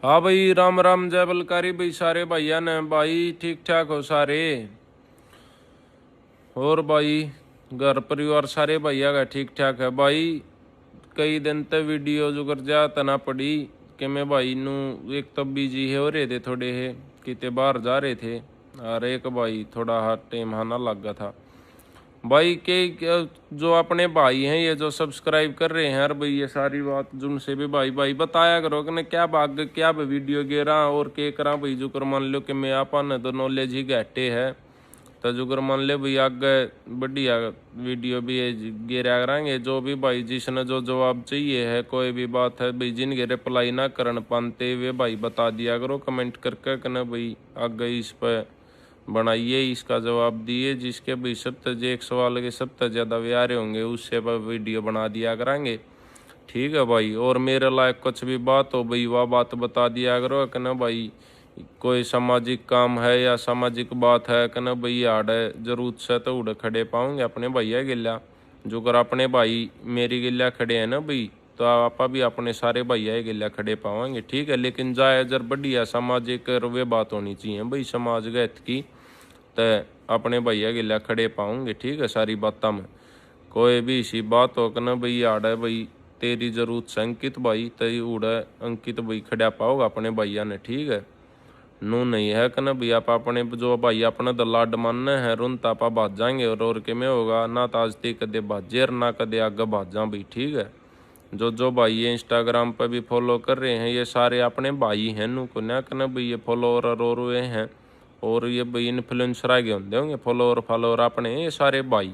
हाँ भाई, राम राम जय बलकारी भाई। सारे भैया ने भाई ठीक ठाक हो सारे। और भाई घर परिवार सारे भैया का ठीक ठाक है भाई। कई दिन तक वीडियो जो कर जा तना पड़ी कि मैं भाई नू एक तो बिजी है हो रहे थे थोड़े है किते बाहर जा रहे थे। और एक भाई थोड़ा हाथ टाइम हाना लग गया था भाई के जो अपने भाई हैं ये जो सब्सक्राइब कर रहे हैं। यार भाई ये सारी बात जिनसे भी भाई भाई बताया करो कि क्या भाग क्या वीडियो गेरा और के करा भाई। जो कर मान लो कि मैं आपन तो नॉलेज ही घटे है तो जो कर मान ले भाई आगे बढ़िया वीडियो भी गेरा कराएंगे। जो भी भाई जिसने जो जवाब चाहिए है कोई भी बात है भाई जिनके रिप्लाई ना करन पाते वे भाई बता दिया करो कमेंट करके कि ना भाई आगे इस पर बनाइए इसका जवाब दिए। जिसके भी सबसे जो एक सवाल के सबसे ज़्यादा व्यारे होंगे उससे पर वीडियो बना दिया करेंगे। ठीक है भाई। और मेरे लायक कुछ भी बात हो भाई वह बात बता दिया करो कि ना भाई कोई सामाजिक काम है या सामाजिक बात है कि ना भाई आड़ जरूरत से तो उड़ खड़े पाऊंगे अपने भैया गिल्ला। जो कर अपने भाई मेरी गिल्ला खड़े हैं ना भाई तो आप भी अपने सारे भैया गिल्ला खड़े पाएंगे। ठीक है। लेकिन जाए जर बढ़िया सामाजिक वे बात होनी चाहिए भाई समाज के हित की तो अपने भैया गिल्ला खड़े पाऊंगे। ठीक है। सारी बातों में कोई भी इसी बात हो कि ना भाई आड़ है भाई तेरी जरूरत से अंकित भाई तय उड़ अंकित भाई खड़ा पाओगे अपने भैया ने। ठीक है। नू नहीं है कि ना भाई आप अपने जो भाई अपने तो लाड मानने हैं रुन तापा भाज जाएंगे और के में होगा ना ताजती कदे भाजे और ना कदे आगे भाजा भाई। ठीक है। जो भाई ये इंस्टाग्राम पर भी फॉलो कर रहे हैं ये सारे अपने भाई हैं नू को ना कि ना भाई ये फॉलोअर और वे हैं और ये भाई इन्फ्लुएंसर आगे होंगे फॉलोअर फॉलोअर अपने ये सारे भाई।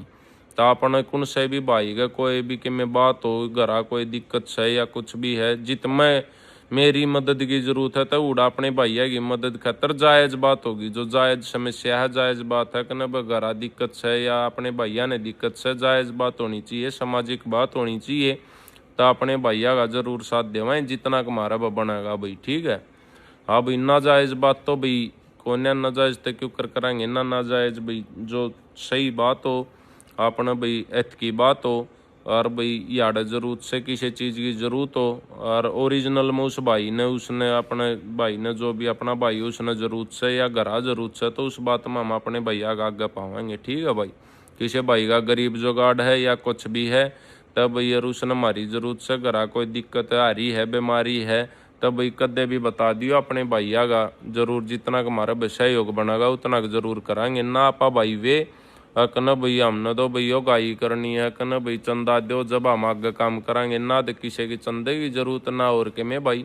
तो अपने कौन से भी भाई का कोई भी कि में बात हो घरा कोई दिक्कत से या कुछ भी है जित में मेरी मदद की जरूरत है तो उड़ा अपने भैया की मदद खातर जायज बात होगी। जो जायज समस्या है जायज बात है कि ना घरा दिक्कत से या अपने भैया ने दिक्कत से जायज बात होनी चाहिए सामाजिक बात होनी चाहिए तो अपने भैया का जरूर साथ देवाएं जितना हमारा बनेगा भाई। ठीक है। हाँ भाई नाजायज बात तो भाई कौन नाजायज तो क्यों कर कराएंगे ना नाजायज भाई जो सही बात हो अपना भाई एथ की बात हो और भाई यार जरूरत से किसी चीज़ की जरूरत हो और ओरिजिनल में उस भाई ने उसने अपने भाई ने जो भी अपना भाई उसने जरूरत से या घरा जरूरत से तो उस बात में हम अपने भैया का आगे पाएंगे। ठीक है भाई। किसी भाई का गरीब जुगाड़ है या कुछ भी है तब भाई यार उसने हमारी जरूरत से घरा कोई दिक्कत आ रही है बीमारी है तब भाई कदे भी बता दियो अपने भैया का जरूर जितना हमारा सहयोग बनेगा उतना जरूर कराएंगे ना आपा भाई वे कन भाई हमने तो भैया गाई करनी है कन भाई चंदा दो जब हम आगे काम कराएंगे ना तो किसी की चंदे की जरूरत ना और के में भाई।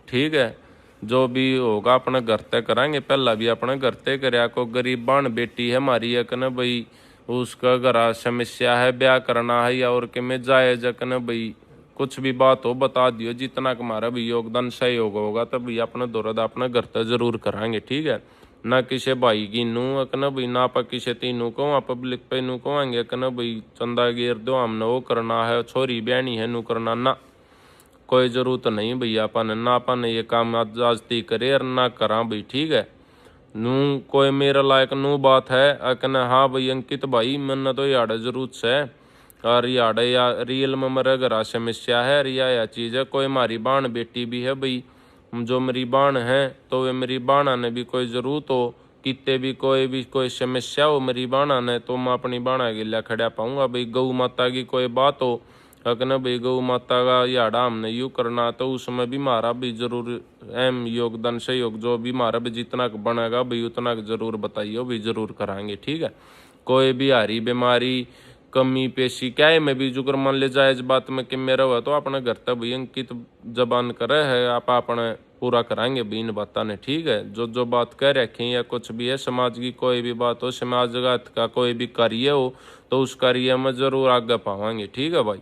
ठीक है। जो भी होगा अपने घर तय कराएंगे पहला भी अपने घर तय कराया को गरीब बाण बेटी है हमारी है कन भाई उसका घर समस्या है ब्याह करना है या और के में जायज है कन भाई कुछ भी बात हो बता दियो जितना हमारा भी योगदान सहयोग होगा तब भी अपने दौरान अपने घर तक जरूर कराएंगे। ठीक है। ना किसी भाई की नू अकन भाई ना आप किसी तीनों को पब्लिक पे नू कहेंगे अकन भाई चंदा गिर दो हमने वो करना है छोरी बहनी है नू करना ना कोई जरूरत नहीं भैया अपन ना अपन ये काम आजती करे और ना करा भाई। ठीक है। नू कोई मेरा लायक नू बात है अकन हाँ भाई अंकित भाई मन तो यार जरूरत से और यार या रियल में मेरे घर समस्या है रिया या चीज़ है कोई हमारी बाण बेटी भी है भाई जो मेरी बाण है तो वे मेरी बाणा ने भी कोई ज़रूरत हो कितने भी कोई समस्या हो मेरी बाणा ने तो मैं अपनी बाणा के लिए खड़ा पाऊंगा भाई। गौ माता की कोई बात हो अकन भाई गौ माता का याड़ा हमने यूँ करना तो उसमें भी हमारा भी जरूर अहम योगदान सहयोग जो भी हमारा भी जितना बनेगा भाई उतना जरूर बताइए भी जरूर कराएंगे। ठीक है। कोई भी हारी बीमारी कमी पेशी क्या है मैं भी जुगर मान ले जाए इस बात में कि मेरा हुआ तो अपने घर तक भाई अंकित जबान करे है आप अपने पूरा कराएंगे भी इन बातों ने। ठीक है। जो बात कह रखें या कुछ भी है समाज की कोई भी बात हो समाज का कोई भी कार्य हो तो उस कार्य में जरूर आगे पाएंगे। ठीक है भाई।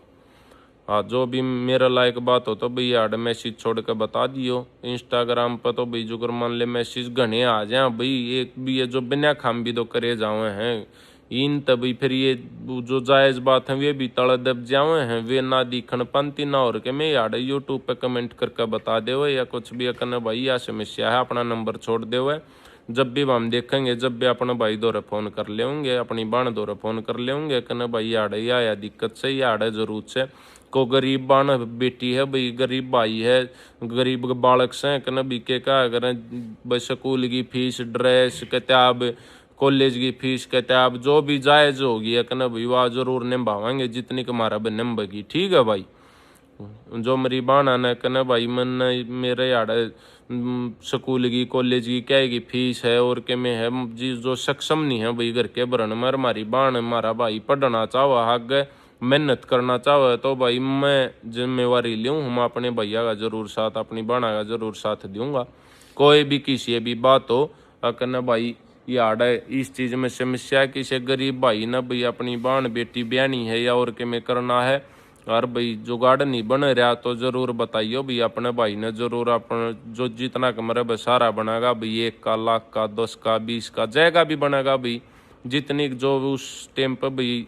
हाँ जो भी मेरा लायक बात हो तो भाई यार मैसेज छोड़ कर बता दियो इंस्टाग्राम पर तो भाई जुगर मान ले मैसेज घने आ जाए भाई एक भी ये जो बिना खाम भी तो करे जावे हैं इन तभी फिर ये जो जायज बात है वे भी तड़ दब जावे हैं वे ना दिखन पंती ना और के मैं यार यूट्यूब पे कमेंट करके बता दे या कुछ भी करना भाई या समस्या है अपना नंबर छोड़ दे जब भी हम देखेंगे, जब भी अपना भाई दौरे फ़ोन कर लेंगे, अपनी बाण दौरे फ़ोन कर लेंगे कन भाई आड़े या दिक्कत से या आड़े जरूरत से को गरीब बाण बेटी है भाई, गरीब भाई है, गरीब बालक से कन बीके का अगर भाई स्कूल की फीस, ड्रेस, किताब, कॉलेज की फीस, किताब जो भी जायज़ होगी है कन भाई वह जरूर निभावाएंगे जितनी हमारा निभाएगी। ठीक है भाई। जो मेरी बाण ने कन भाई मन मेरे यार स्कूल की, कॉलेज की क्या की फीस है और के में है जी जो सक्षम नहीं है भाई घर के भरण में, हमारी बाण हमारा भाई पढ़ना चाहो आगे मेहनत करना चाहो तो भाई मैं जिम्मेवारी लूँ, हम अपने भैया का जरूर साथ, अपनी बाणा का जरूर साथ दूंगा। कोई भी किसी भी बात हो कन भाई यार इस चीज़ में समस्या किसी गरीब भाई ना भाई अपनी बाण बेटी ब्यानी है या और के में करना है और भाई जुगाड़ नहीं बन रहा तो जरूर बताइयो भाई, अपने भाई ने जरूर अपन जो जितना कमरा बसारा बनेगा भाई, 1 का, लाख का, 10 का, 20 का जगह भी बनेगा भाई, जितनी जो उस टाइम पर भाई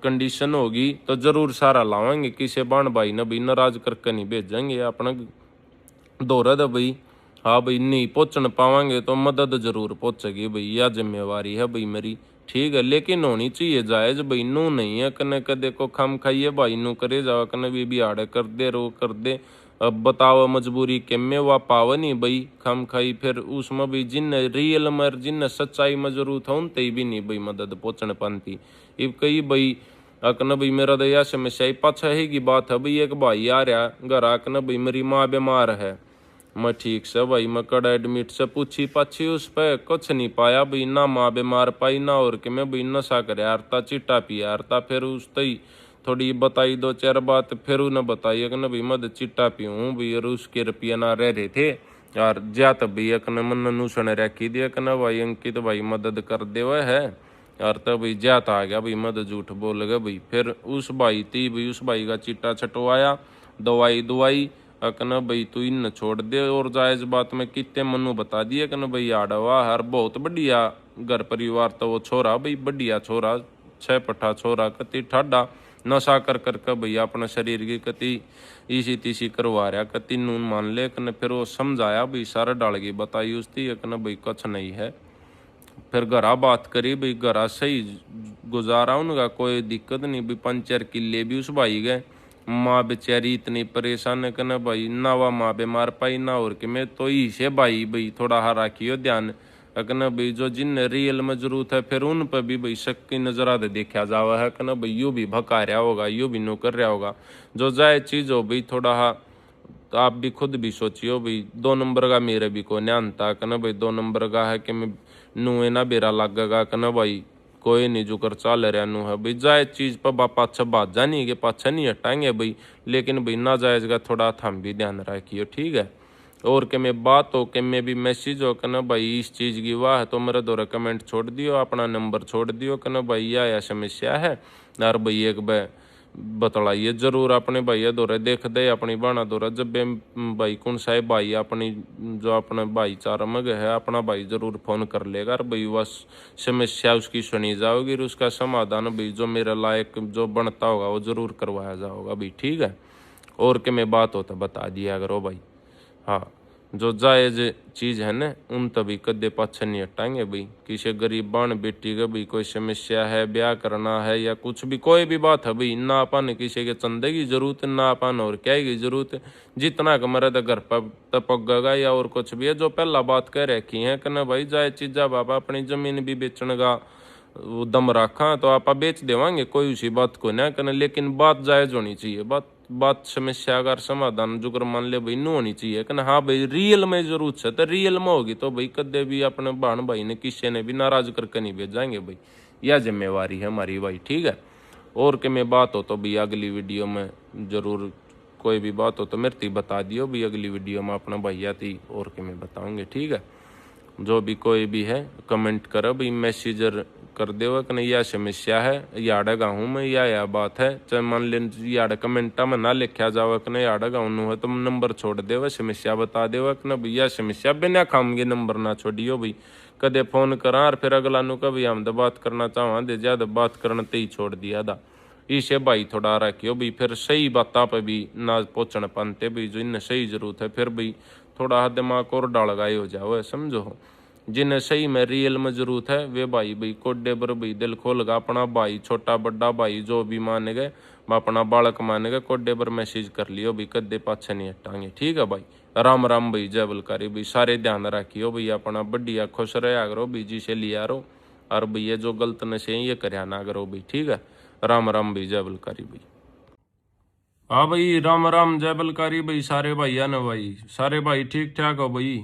कंडीशन होगी तो जरूर सारा लावाएंगे। किसी बाण भाई ने भाई नाराज करके नहीं भेजेंगे अपना दौरा था भाई। हाँ भाई नहीं पहुँच पावांगे तो मदद जरूर पहुँचेगी भाई, यह जिम्मेवारी है भाई मेरी। ठीक है, लेकिन होनी चाहिए जायज भाई, नू नहीं है कने कदे को खम खाइए भाई नू करे जावा कने भी आड़े कर दे रो कर दे। अब बताओ मजबूरी के में वा पाव नहीं भाई खम खाई, फिर उसमें भी जिन रियल में जिन सच्चाई में जरूरत है उनते भी नहीं भाई मदद पहुँचने पाती। इब कई भाई अकन भाई मेरा तो यह समस्या ही पाछा है की बात है भाई, एक भाई आ रहा घर आकन भाई मेरी माँ बीमार है, मैं ठीक से भाई मैं कड़ा एडमिट से पूछी पाछी उस पर कुछ नहीं पाया भाई, ना माँ बीमार पाई ना और कि मैं भाई नशा कर यारता, चिट्टा पी यारता, फिर उस तई थोड़ी बताई 2-4 बात, फिर उन्हें बताई कि भाई मद चिट्टा पीऊँ भाई, और उसके रुपया ना रह रहे थे यार जा तब भाई अकन मन नूसण रखी दिया कना भाई अंकित भाई मदद कर दे वह है यार, तब भाई जाता आ गया भाई मद झूठ बोल गया भाई। फिर उस भाई थी भाई उस भाई का चिट्टा छटवाया, दवाई दुआई अकन भाई तू इन छोड़ दे, और जायज बात में कितने मनु बता दिए कन भाई आड़वा हर बहुत बढ़िया घर परिवार तो वो छोरा भाई बढ़िया छोरा, 6 पट्ठा छोरा, कति ठाडा नशा कर करके भैया अपने शरीर की कति इसी तीसी करवा रहा, कति नून मान ले कन। फिर वो समझाया भाई सारा डाल गई बताई उसकी कन भाई कुछ नहीं है। फिर घरा बात करी भाई घरा सही गुजारा उनका कोई दिक्कत नहीं भाई, 5-4 किले भी उस भाई गए। माँ बेचारी इतनी परेशान है कि भाई ना वह माँ बीमार पाई ना और कि मैं तो ही से भाई थोड़ा हा रखियो ध्यान अकन भाई, जो जिन रियल में जरूरत है फिर उन पर भी भाई शक की नजरा दे देखा जावा है कि भाई यू भी भका रहा होगा, यू भी नो कर रहा होगा, जो जाए चीज़ हो भाई थोड़ा हा तो आप भी खुद भी सोचियो भाई। 2 नंबर का मेरे भी कोई न्यान था कि भाई 2 नंबर का है कि मैं नूए ना बेरा लगेगा कि भाई कोई नहीं जो कर चाल रहा नू है भाई, जायज चीज़ पर बा पाछा बात जानी के पाछा नहीं हटाएंगे भाई, लेकिन भाई ना जायज का थोड़ा थम भी ध्यान रखियो। ठीक है, और के मैं बात हो के मैं भी मैसेज हो कि भाई इस चीज़ की वाह तो मेरा दौरा कमेंट छोड़ दियो, अपना नंबर छोड़ दियो कि भाई यह समस्या है यार भाई एक भाई बतलाइए जरूर अपने भैया दौरे देख दे अपनी बाणा दौरा जब भाई कौन सा भाई अपनी जो अपने भाईचारा में है अपना भाई जरूर फोन कर लेगा और भाई वह समस्या उसकी सुनी जाओगी और उसका समाधान भाई जो मेरे लायक जो बनता होगा वो जरूर करवाया जाओगा भाई। ठीक है, और के मैं बात हो तो बता दिया करो भाई। हाँ, जो जायज चीज़ है ना उन तभी कदे पाछे नहीं हटाएंगे भाई। किसी गरीब बाण बेटी का भी कोई समस्या है, ब्याह करना है या कुछ भी कोई भी बात है भाई, ना अपन किसी के चंदे की जरूरत ना अपन और क्या की जरूरत, जितना कमरा तो घर पर तपगेगा या और कुछ भी है जो पहला बात कह रखी है कि ना भाई जायज चीज़ा बाबा अपनी जमीन भी बेचने का दम रखा तो आप बेच देवांगे, कोई उसी बात को ना करना, लेकिन बात जायज होनी चाहिए, बात समस्या अगर समाधान जो कर मान ले भाई नू होनी चाहिए कि हाँ भाई रियल में जरूरत है तो रियल में होगी तो भाई कदे भी अपने बहन भाई ने किसी ने भी नाराज करके नहीं भेजाएंगे भाई, यह जिम्मेवारी है हमारी भाई। ठीक है, और के मैं बात हो तो भाई अगली वीडियो में जरूर कोई भी बात हो तो मेरे ती बता दियो भाई, अगली वीडियो में अपना भैया थी और के मैं बताऊँगे। ठीक है, जो भी कोई भी है कमेंट करो भाई, मैसेजर कर दे कि नहीं यह समस्या है याड़ा गाँव में या बात है, चाहे मान ले याड़ा कमेंटा में ना लिखा जाओ कि नहीं याड़ा गाँव है तो नंबर छोड़ दे समस्या बता दे कि ना भैया समस्या बिना खामगे नंबर ना छोड़ियो भाई, कदे फोन करा और फिर अगला नु कभी हम तो बात करना चाहो दे ज्यादा बात करना ते ही छोड़ दिया था, इसे भाई थोड़ा रखियो भाई, फिर सही बातों पर भी ना पहुँचने पाते भाई, जो इन्हें सही जरूरत है फिर भाई थोड़ा दिमाग और डाल गाये हो जाओ समझो। जिन्हें सही में रियल में जरूरत है वे भाई भाई कोडे पर भाई दिल खोल गा अपना भाई छोटा बड़ा भाई जो भी मान गए अपना बालक मान गए कोडे पर मैसेज कर लियो भाई कदे पाछे नहीं हटांगे। ठीक है भाई, राम राम भाई, जय बलकारी भाई, सारे ध्यान रखियो भाई, अपना बढ़िया खुश रहा करो बीजी से लिया रो, और भैया जो गलत नशे ये करया ना करो भाई। ठीक है, राम राम भाई, जय बलकारी भाई। हाँ भाई, राम राम, जय बलकारी भाई, सारे भाइया ने भाई, सारे भाई ठीक ठाक हो भाई।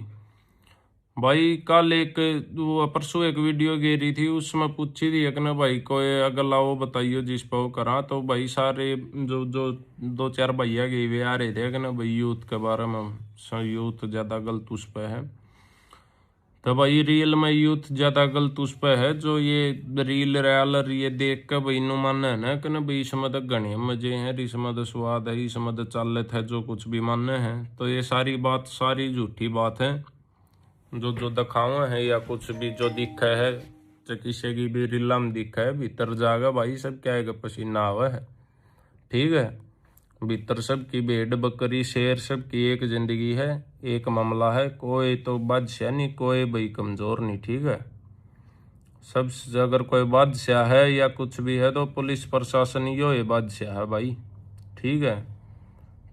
भाई कल एक वो परसों एक वीडियो गिरी थी, उसमें पूछी थी एक ने भाई कोई अगला वो बताइयो जिस पर वो करा, तो भाई सारे जो जो दो चार भैया गए वे आ रहे थे कि ना भाई यूथ के बारे में, यूथ ज़्यादा गलत उस पर है। तो भाई रियल में यूथ ज़्यादा गलत उस पर है जो ये रील रैलर ये देख कर भाई नु मानना है ना कि ना भाई इसमें तो घने मजे हैं, इसमें तो स्वाद है, इसमें तो चालत है, जो कुछ भी मानना है। तो ये सारी बात सारी झूठी बात है। जो जो दिखावा है या कुछ भी जो दिखा है, जो किसी की भी रीला में दिखा है, भीतर जागा भाई सब क्या है पसीना आवा है। ठीक है, भीतर सबकी भेड़ बकरी शेर सबकी एक जिंदगी है, एक मामला है, कोई तो बादशाह नहीं, कोई भाई कमजोर नहीं। ठीक है, सब अगर कोई बादशाह है या कुछ भी है तो पुलिस प्रशासन यो है बादशाह है भाई। ठीक है,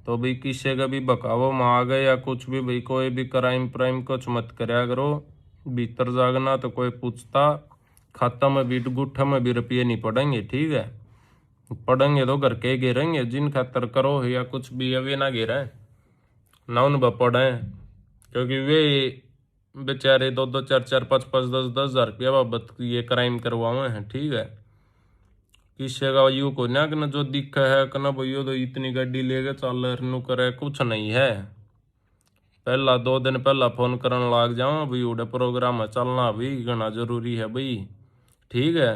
तो भाई किसी का भी बकावो में आ गए या कुछ भी भाई कोई भी क्राइम प्राइम कुछ मत करया करो, भीतर जागना तो कोई पूछता, खाता में भी गुट्ठा में भी रुपये नहीं पड़ेंगे। ठीक है, पढ़ेंगे तो घर के गिरेंगे, जिन खातर करो या कुछ भी वे ना गिरे ना उन पढ़े, क्योंकि वे बेचारे दो दो चार चार पाँच पाँच 10-10 हज़ार रुपया बाबत ये क्राइम करवाए हैं। ठीक है, किसी का यू को ना कि जो दिखा है कि ना भैया तो इतनी गाड़ी लेके चल नु करे, कुछ नहीं है। पहला 2 दिन पहला फोन करने लग जाओ भाई उड़े प्रोग्राम है चलना भाई, घना जरूरी है भाई। ठीक है,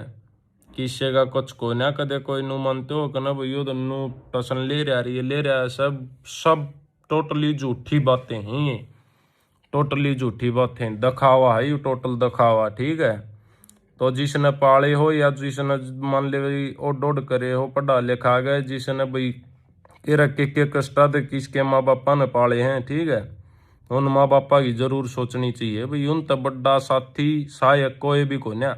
किसी का कुछ को ना कदे कोई नु मानते हो कि ना भैया तो नु टसन ले रहा है, ये ले रहा है, सब सब टोटली झूठी बातें हैं ये, टोटली झूठी बातें, दिखावा है ये, टोटल दिखावा। ठीक है, तो जिसने पाले हो या जिसने मान ले भाई ओड ओड करे हो पढ़ा लिखा गए, जिसने भाई के कष्टा दे किसके माँ बापा ने पाले हैं। ठीक है, उन माँ बापा की जरूर सोचनी चाहिए भाई, उन तब बड़ा साथी सहायक कोई भी को ना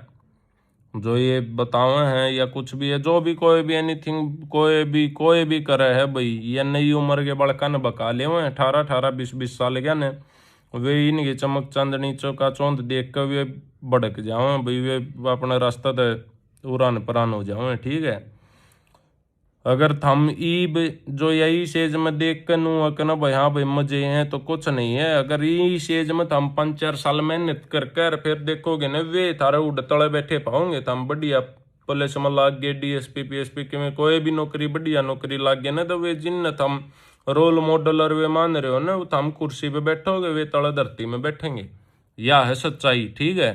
जो ये बतावे हैं या कुछ भी है, जो भी कोई भी एनीथिंग कोई भी करे है भाई, ये नई उम्र के बड़का ने बका ले हुए 18-18 20-20 साल के ने, वे इनकी चमक चांदनी चौका चौंध देख कर वे भड़क जाओ भाई, वे अपना रास्ता तो उड़ान परान हो जाओ। ठीक है, अगर थम ईब जो यही सेज में देख कर नू ना भाई हाँ भाई मजे हैं तो कुछ नहीं है, अगर यही सेज में थम 5-4 साल मेहनत कर कर फिर देखोगे ना वे थारे उड़ तले बैठे पाओगे, थम बढ़िया पुलिस में लाग गए, डीएसपी पीएसपी के में कोई भी नौकरी बढ़िया नौकरी लाग गया ना, तो वे जिन थम रोल मॉडल और वे मान रहे हो ना, वो थम कुर्सी पे बैठोगे, वे तले धरती में बैठेंगे। यह है सच्चाई। ठीक है,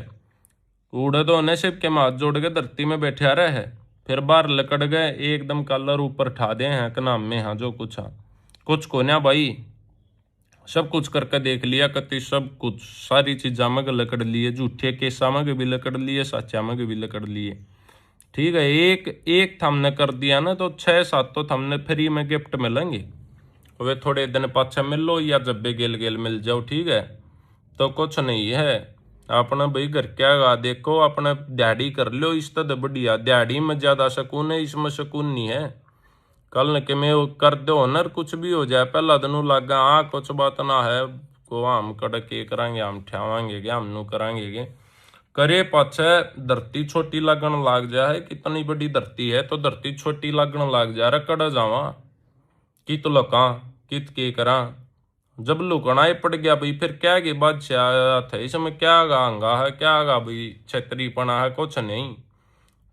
उड़े तो नसीब के हाथ जोड़ के धरती में बैठे रहे है, फिर बाहर लकड़ गए एकदम कलर ऊपर ठा दे हैं के नाम में, हाँ जो कुछ हाँ कुछ को ना भाई, सब कुछ करके देख लिया कति, सब कुछ सारी चीजा में लकड़ लिए, झूठे केसा में भी लकड़ लिए, सच्चा में भी लकड़ लिए। ठीक है, एक एक थमने कर दिया ना तो 6-7 तो थमने फ्री में गिफ्ट मिलेंगे, वे थोड़े दिन पाछे मिल लो या जब भी गेल गेल मिल जाओ। ठीक है, तो कुछ नहीं है, अपना भाई घर क्या गा देखो, अपना दिहाड़ी कर लो, इस तरह बढ़िया दिहाड़ी में ज्यादा सुकून है, इसमें सुकून नहीं है। कल न के में वो कर दो हुनर कुछ भी हो जाए, पहला दिन लगा हाँ कुछ बात ना है को हम कड़क के करांगे, हम ठेवांगे क्या, हम नू करांगे के करे, पाछे धरती छोटी लगन लाग जाए, कितनी बड़ी धरती है तो धरती छोटी लगन लाग जा रहा, कड़ा जावा कि तो लका कित के करा, जब लुकना ही पड़ गया भाई फिर क्या के बादशाह था, इसमें क्या गांगा है, क्या गा भाई छतरीपना है, कुछ नहीं।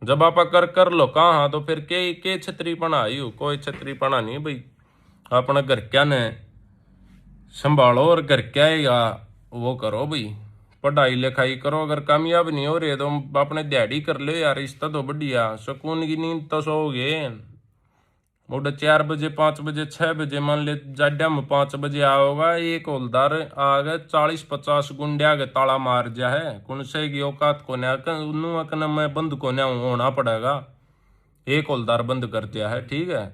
जब आप कर कर लो कहाँ तो फिर के छतरीपना आई हो, कोई छतरीपना नहीं भाई, अपना घर क्या ने संभालो और घर क्या या वो करो भाई, पढ़ाई लिखाई करो, अगर कामयाब नहीं हो रहे तो अपने दिहाड़ी कर लो यार, रिश्ता तो बढ़िया सुकून की नींद तो सोओगे। उधर 4 बजे 5 बजे 6 बजे मान ले जाड्या में 5 बजे आओगा, एक हौलदार आ गए 40-50 गुंडिया के ताला मार जा है, कौन से की औकात को ना मैं बंद को ना होना पड़ेगा, एक हौलदार बंद कर दिया है। ठीक है,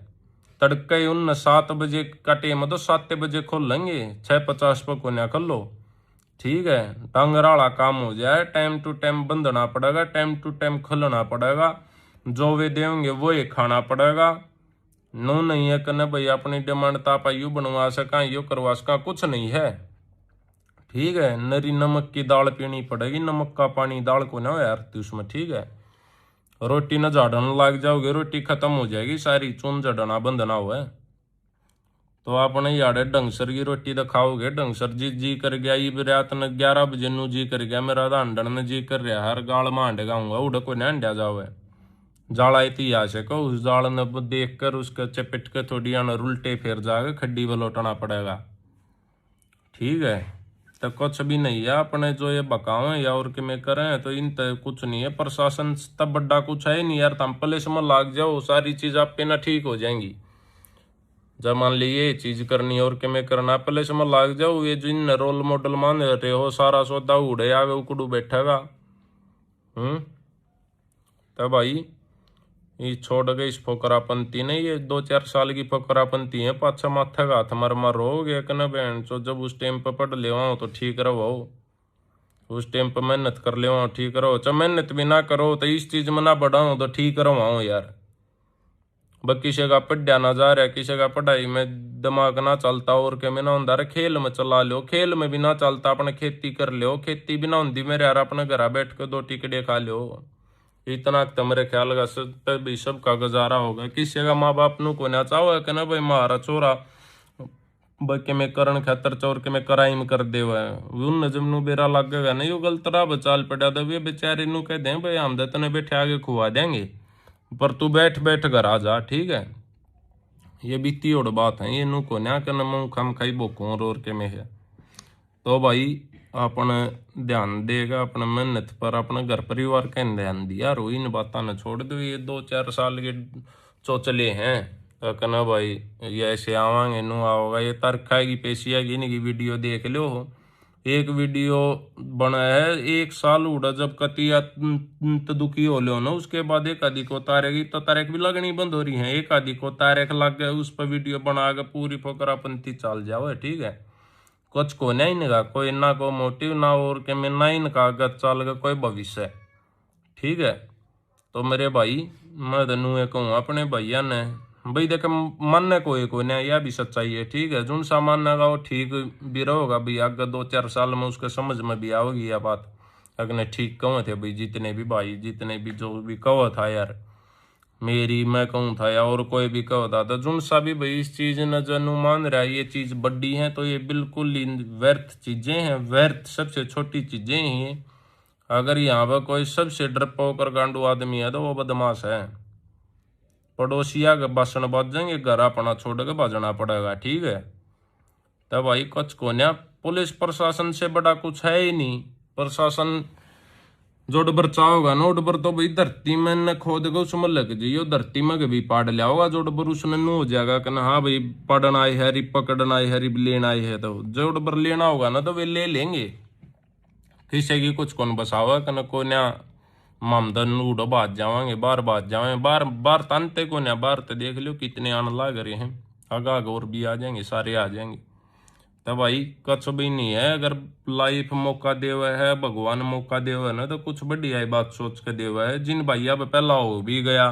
तड़के उन 7 बजे का टेम तो 7 बजे खोल लेंगे, 6:50 पर को ना कर लो, ठीक है, टांगराला काम हो जाए, टाइम टू टाइम बंधना पड़ेगा, टाइम टू टाइम खुलना पड़ेगा, जो वे देंगे वो ही खाना पड़ेगा। नो नहीं है कने भाई अपनी डिमांड तापा यू बनवा सका यू करवा सका, कुछ नहीं है। ठीक है, नरी नमक की दाल पीनी पड़ेगी, नमक का पानी दाल को ना हो यार तू उसमें। ठीक है, रोटी न झाड़न लग जाओगे, रोटी खत्म हो जाएगी सारी, चून झड़ना बंद ना हुआ है तो आपने यार ढंगसर की रोटी तो खाओगे। ढंगसर जी कर गया ये रात न 11 बजे नू जी कर गया मेरा अंडन ने जी कर रहा हर गाल में अंडे खाऊंगा, उड़ कोई ना अंडा जाओ है जाला इतिहास है को उस जाल ने देख कर उसके चपेट के थोड़ी उल्टे फिर जाके खड्डी में लौटना पड़ेगा। ठीक है, तो कुछ भी नहीं है अपने जो ये बकाव है या और कि में करें तो इन तक कुछ नहीं है, प्रशासन तब बड़ा कुछ है नहीं यार, तुम पुलिस में लाग जाओ सारी चीज आप पे ना ठीक हो जाएंगी। जब मान लीजिए ये चीज करनी और कि में करना पुलिस में लाग जाओ, ये जिन रोल मॉडल मान रहे हो सारा सौदा उड़े आगे उकड़ू बैठेगा। तब भाई ये छोड़ गए इस फोकरापंती ने, ये 2-4 साल की फोकरापंती है, पाछा माथा का हाथ मर मर रहोगे कि न बहन चो, जब उस टाइम पर पढ़ ले तो ठीक रहो, उस टाइम पर मेहनत कर ले ठीक रहो, चाहे मेहनत भी ना करो तो इस चीज में ना बढ़ाओ तो ठीक रहो यार। बस किसी का पढ़ा ना जा रहा, किसी का पढ़ाई में दिमाग ना चलता और के में ना होंदा खेल में चला लो, खेल में भी ना चलता अपने खेती कर लो, खेती भी ना होंगी मेरे यार अपने घर बैठ के 2 टिकड़े खा लो, इतना तो मेरे ख्याल का सब भी सबका गुजारा होगा। किसी का माँ बाप नु को ना चाहो कि ना भाई मारा चोरा बके में करण खातर चोर के में क्राइम कर दे हुआ है, उन नजम नु बेरा लगेगा नहीं, वो गलत राह बचाल पड़ा तो वे बेचारे नु कह दें भाई हम तने बैठे आगे खुआ देंगे पर तू बैठ बैठ कर आ जा। ठीक है, ये बीती और बात है, ये नु को ना कर मुँह खम खाई बोको और के में है। तो भाई अपन ध्यान देगा अपने मेहनत पर, अपने घर परिवार का ध्यान दिया रो, इन बातों ने छोड़ दो, ये 2-4 साल के चोचले हैं तो कहना भाई ये ऐसे आवांगे नु आओगा, ये तरखाएगी पैसी आएगी इनकी वीडियो देख लो। एक वीडियो बना है 1 साल उड़ा जब कतिया दुखी हो लो ना, उसके बाद एक आदि को तारेगी तो तारेख भी लगनी बंद हो रही है, एक आदि को तारेख लग गए उस पर वीडियो बना के पूरी फोकरापंती चाल जाओ। ठीक है, कुछ को नहीं इनका कोई ना को मोटिव ना और के में ना इनका गत चाल का कोई भविष्य। ठीक है, तो मेरे भाई मैं तनु ये कहूँ अपने भैया ने भाई देख मानने कोई ना यह भी सच्चाई है। ठीक है, जुन सा मानने का वो ठीक भी रहोगा भाई, आगे 2-4 साल में उसके समझ में भी आओगी यह बात, अगने ठीक कहो थे भाई जितने भी भाई जितने भी जो भी कहो था यार मेरी मैं कहूँ था या और कोई भी कहो था, तो जुन सा भी भाई इस चीज न जनू मान रहा है ये चीज बड़ी है तो ये बिल्कुल व्यर्थ चीजें हैं, व्यर्थ सबसे छोटी चीजें ही हैं। अगर यहाँ पर कोई सबसे डरपोक और गांडू आदमी है तो वो बदमाश है, पड़ोसिया के बासन बज जाएंगे घर अपना छोड़ के भाजना पड़ेगा। ठीक है, तब भाई कुछ को ना पुलिस प्रशासन से बड़ा कुछ है ही नहीं, प्रशासन जो डबर चाहोगा ना डबर तो भाई धरती में न खोद के उसमें लग जाइयो, धरती में कभी पाड़ लिया होगा जो डबर उसने नु हो जाएगा कि ना हाँ भाई पढ़ना आई है पकड़ना आई है लेना आई है, तो जो डबर लेना होगा ना तो वे ले लेंगे, किसी की कुछ कौन बसावा कि ना को ना मामदन उड़ो बात जावांगे बात जावांगे बार बार तानते को ना बार तो देख लो कितने आने लग रहे हैं, आगा और भी आ जाएंगे सारे आ जाएंगे। तो भाई कुछ भी नहीं है, अगर लाइफ मौका दे हुआ है भगवान मौका दे हुआ है ना तो कुछ बढ़िया बात सोच के दे हुआ है। जिन भैया पे पहला हो भी गया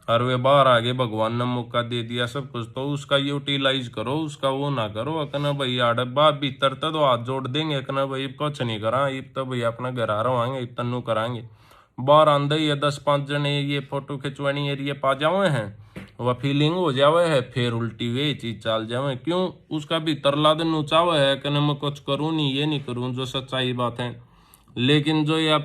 और वे बाहर आगे भगवान ने मौका दे दिया सब कुछ, तो उसका यूटिलाइज करो, उसका वो ना करो अकना भाई आड़ बाप भीतर तो हाथ जोड़ देंगे अकना भाई कुछ नहीं करा इब तो भाई अपना घर आ रहे इब तनु कराएंगे बाहर आंदे ही 10-5 जने ये फोटो खिंचवानी एरिए पा जावे हैं वह फीलिंग हो जावे है फिर उल्टी वे चीज चाल जावे, क्यों उसका भी तरला दिन नुचावा है कि मैं कुछ करूँ नहीं ये नहीं करूँ जो सच्चाई बात है। लेकिन जो या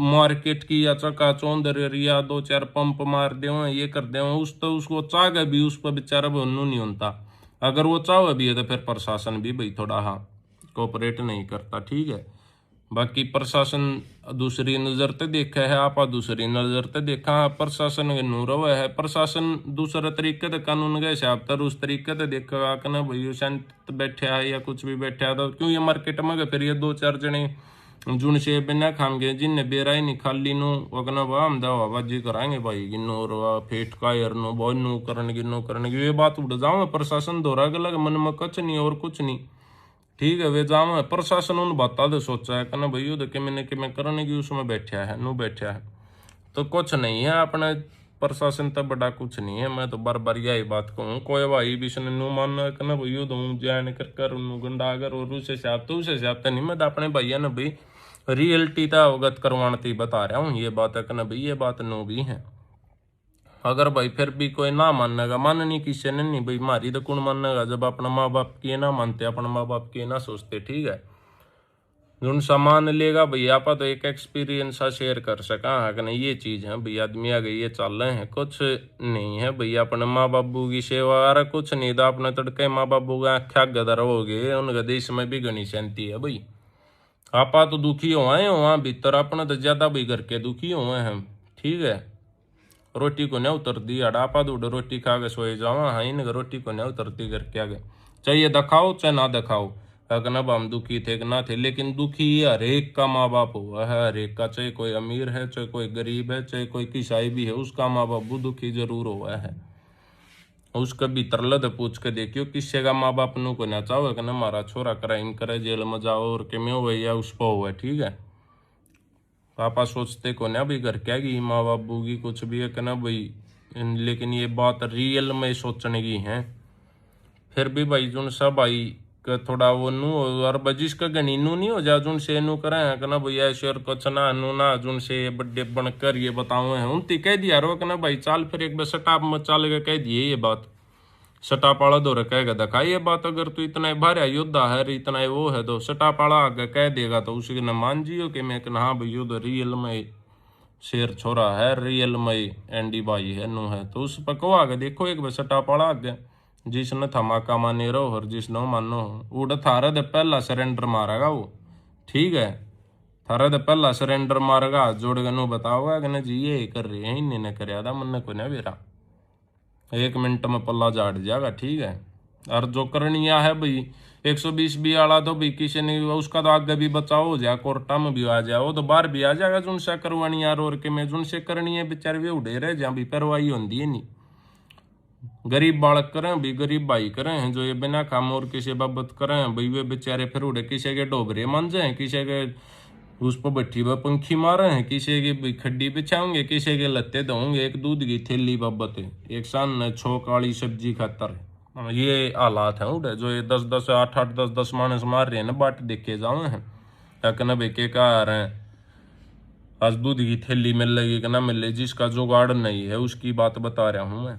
मार्केट की या चका चौंधर या 2-4 पंप मार दे ये कर दे उस तो उसको चाह भी उस पर बेचारा भन्नू नहीं होता, अगर वो चाह भी है तो फिर प्रशासन भी भाई थोड़ा हाँ कोऑपरेट नहीं करता। ठीक है, बाकी प्रशासन दूसरी नजर ते देखा है आप दूसरी नजर ते देखा प्रशासन नूर है, प्रशासन दूसरे तरीके से कानून के हिसाब तर उस तरीके से देखा कि ना भाई शांत बैठा है या कुछ भी बैठा है तो क्यों ये मार्केट में गए फिर ये 2-4 जने जुन से बिना खाम गए जिनने बेरा ही नहीं खाली नो वगना वाह हम दावाबाजी कराएंगे भाई गिनो और फेट का यार नो बहुत नो करने की ये बात उड़ जाओ प्रशासन दोहरा गलग मन में कुछ नहीं और कुछ नहीं। ठीक है। वे जाम प्रशासन उन बातों दे सोचा है कहना भाई उधर कि मैं करने की उसमें बैठा है नू बैठा है तो कुछ नहीं है अपने प्रशासन तो बड़ा कुछ नहीं है। मैं तो बार बार यही बात कहूँ कोई भाई विष्णु नू मानना कहना भाई उदू जैन कर गंडा अगर और उसे साहब तो नहीं। मैं तो अपने भैया ने भाई रियलिटी तो अवगत करवाने बता रहा हूँ ये बात है कहना भाई ये बात नो भी है। अगर भाई फिर भी कोई ना मानेगा माननी किसी ने नहीं भाई मारी तो कौन मानेगा जब अपना माँ बाप की ना मानते अपने माँ बाप की ना सोचते। ठीक है जो सामान लेगा भैया आप तो एक एक्सपीरियंस शेयर कर सका है कि नहीं ये चीज़ है भैया आदमी आ गई ये चल रहे हैं कुछ नहीं है भैया अपने माँ बाबू की सेवा आ रहा कुछ नहीं था अपने तड़के माँ बाबू का आख्या गदर हो गए उनके देश में भी घनी शांति है भाई। आपा तो दुखी हुआ है वहाँ भीतर अपने तो ज्यादा भाई करके दुखी हुए हैं। ठीक है रोटी को नहीं उतरती अड़ापा दूड रोटी खा के सोए जावा हाँ इन रोटी को नहीं उतरती करके आगे चाहिए दिखाओ चाहे ना दिखाओ अगर हम दुखी थे कि ना थे लेकिन दुखी हर एक का माँ बाप हुआ है हर एक का चाहे कोई अमीर है चाहे कोई गरीब है चाहे कोई किसाई भी है उसका माँ बाप दुखी जरूर हुआ है। उसका भी तरलद पूछ के देखियो किसी का माँ बाप नु को ना चाहो कि ना हमारा छोरा क्राइम करे जेल में जाओ और के में हो उस पर हुआ। ठीक है पापा सोचते को ना भाई घर क्या की माँ बाबू की कुछ भी है कि ना भाई लेकिन ये बात रियल में सोचने की है। फिर भी भाई जुन सब भाई का थोड़ा वो नू और बजिश का गणी नू नहीं हो जा जुन से नू करे है कि ना भैया शेर कुछ ना नू ना जुन से बड्डे बनकर ये बताओ है उनती कह दिया रो कि ना भाई चाल फिर एक बार सटाप में चाल के कह दिए ये बात सटापाड़ा दो कहेगा देखा ये बात अगर तू इतना भारी योद्धा है इतना वो है तो सटापाड़ा आगे कह देगा तो उसी न मान जियो कि मैं कहना हाँ भाई युद्ध रियल में शेर छोरा है रियल में एंडी भाई है नू है तो उस पर कहो आगे देखो एक बार सटापाड़ा आगे जिसने धमाका माने रहो और जिसने मानो उड़ थारा दे पहला सरेंडर मारेगा वो। ठीक है थारा दे पहला सरेंडर मारेगा जोड़ के नू बताओगा कि ना जी ये कर रहे हैं इन्हें कर मन को ना बेरा 1 मिनट में पल्ला झाड़ जाएगा। ठीक है और जो करनिया है भाई 120 भी आला तो भाई किसी ने उसका तो आगे भी बचाव हो जाए कोर्टा में भी आ जाए वो तो बाहर भी आ जाएगा जुन से करवानी यार और के मैं जुन से करनी है बेचारे वे उड़े रहे जहाँ भी परवाही होती है नहीं। गरीब बालक करें भी गरीब भाई करें हैं जो ये बिना काम और किसी बाबत करें भाई वे बेचारे फिर उड़े किसी के डोबरे मान जाए किसी के उस पर बैठी हुआ पंखी मारे हैं किसी की खड्डी बिछाओगे किसी के लत्ते धोंगे एक दूध की थैली बाबत एक सान छो काली सब्जी खातर ये हालात है उड़े जो ये 10-10 8-8 10-10 मानस मार रहे हैं ना बाट देखे जाओ हैं कहना भाई के कहा आ रहे हैं आज दूध की थैली मिल रही कि ना मिल रही जिसका जुगाड़ नहीं है उसकी बात बता रहा हूँ मैं।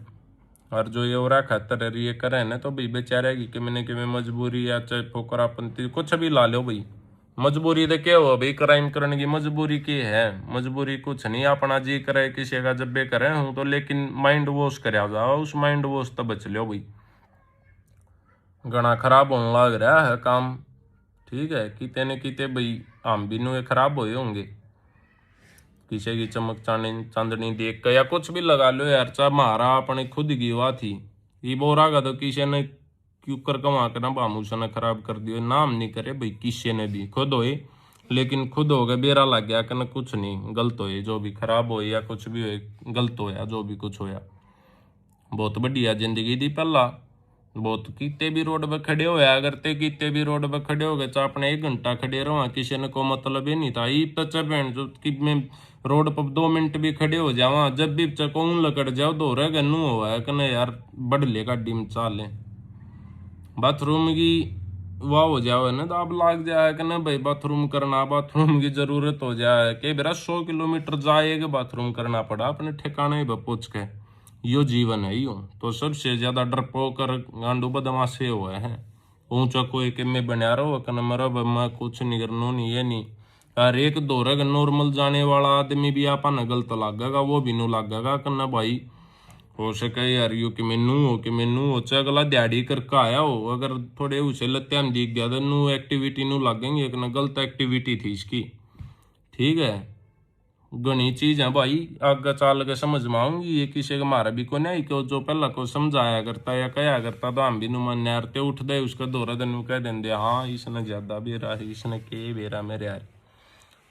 और जो ये और खातर ये करे ना तो भाई बेचारे की कि मजबूरी या चाहे फोकरापंथी कुछ भी ला लो भाई मजबूरी तो क्या हो भाई क्राइम करने की मजबूरी की है मजबूरी कुछ नहीं अपना जी करे किसी का जब भी करे हूँ तो लेकिन माइंड वॉश कर जाओ उस माइंड वॉश तो बच लो भाई घना खराब होने लग रहा है काम। ठीक है किते न किते भाई हम भी नुए खराब हुए होंगे किसी की चमक चांदनी देख कर या कुछ भी लगा लो यार चाहे मारा अपने खुद की हुआ थी ये बोरा का तो किसी ने क्यों कर कमा कर ना बामूसा ने खराब कर दियो नाम नहीं करे भाई किसी ने भी खुद होए लेकिन खुद हो गए बेरा लग गया कि कुछ नहीं गलत होए जो भी खराब हो या कुछ भी होए गलत होया जो भी कुछ होया बहुत बढ़िया जिंदगी दी पहला बहुत किते भी रोड पे खड़े होया करते किते भी रोड पे खड़े हो गए चाहे अपने 1 घंटा खड़े रहो किसी ने को मतलब ही नहीं था ई पचा बहन जो कि मैं रोड पर 2 मिनट भी खड़े हो जावा जब भी चकोन लकड़ जाओ दो रह गन्नू हुआ है कहना यार बढ़ ले गाड़ी में चाल ले बाथरूम की वाह हो जाओ है ना तो अब लाग जाए कि ना भाई बाथरूम करना बाथरूम की जरूरत हो जाए कि मेरा 100 किलोमीटर जाएगा बाथरूम करना पड़ा अपने ठिकाने पर पहुंच के यो जीवन है यो तो सबसे ज्यादा डरपोक कर गांडू बदमाशे हुए हैं ऊंचा कोई के में बना रहो कन मरा मैं कुछ नहीं करना नहीं ये नहीं यार एक दौरग नॉर्मल जाने वाला आदमी भी आपा न गलत लागेगा वो भी नू लागेगा कन्ना भाई हो सके यार यू कि मैनू हो चाहे अगला दिहाड़ी करके आया हो अगर थोड़े उसे लत्ते हम दिख गया तो नू एक्टिविटी नू लागेंगे एक न गलत एक्टिविटी थी इसकी। ठीक है घनी चीज है भाई आगे चाल के समझ में आऊंगी ये किसी का मारा भी को नहीं क्यों जो पहला को समझाया करता या कया करता तो हम भी नुमान यार ते उठ दे उसका दौरा दिन कह देंगे हाँ इसने ज्यादा बेरा इसने के बेरा मेरे यार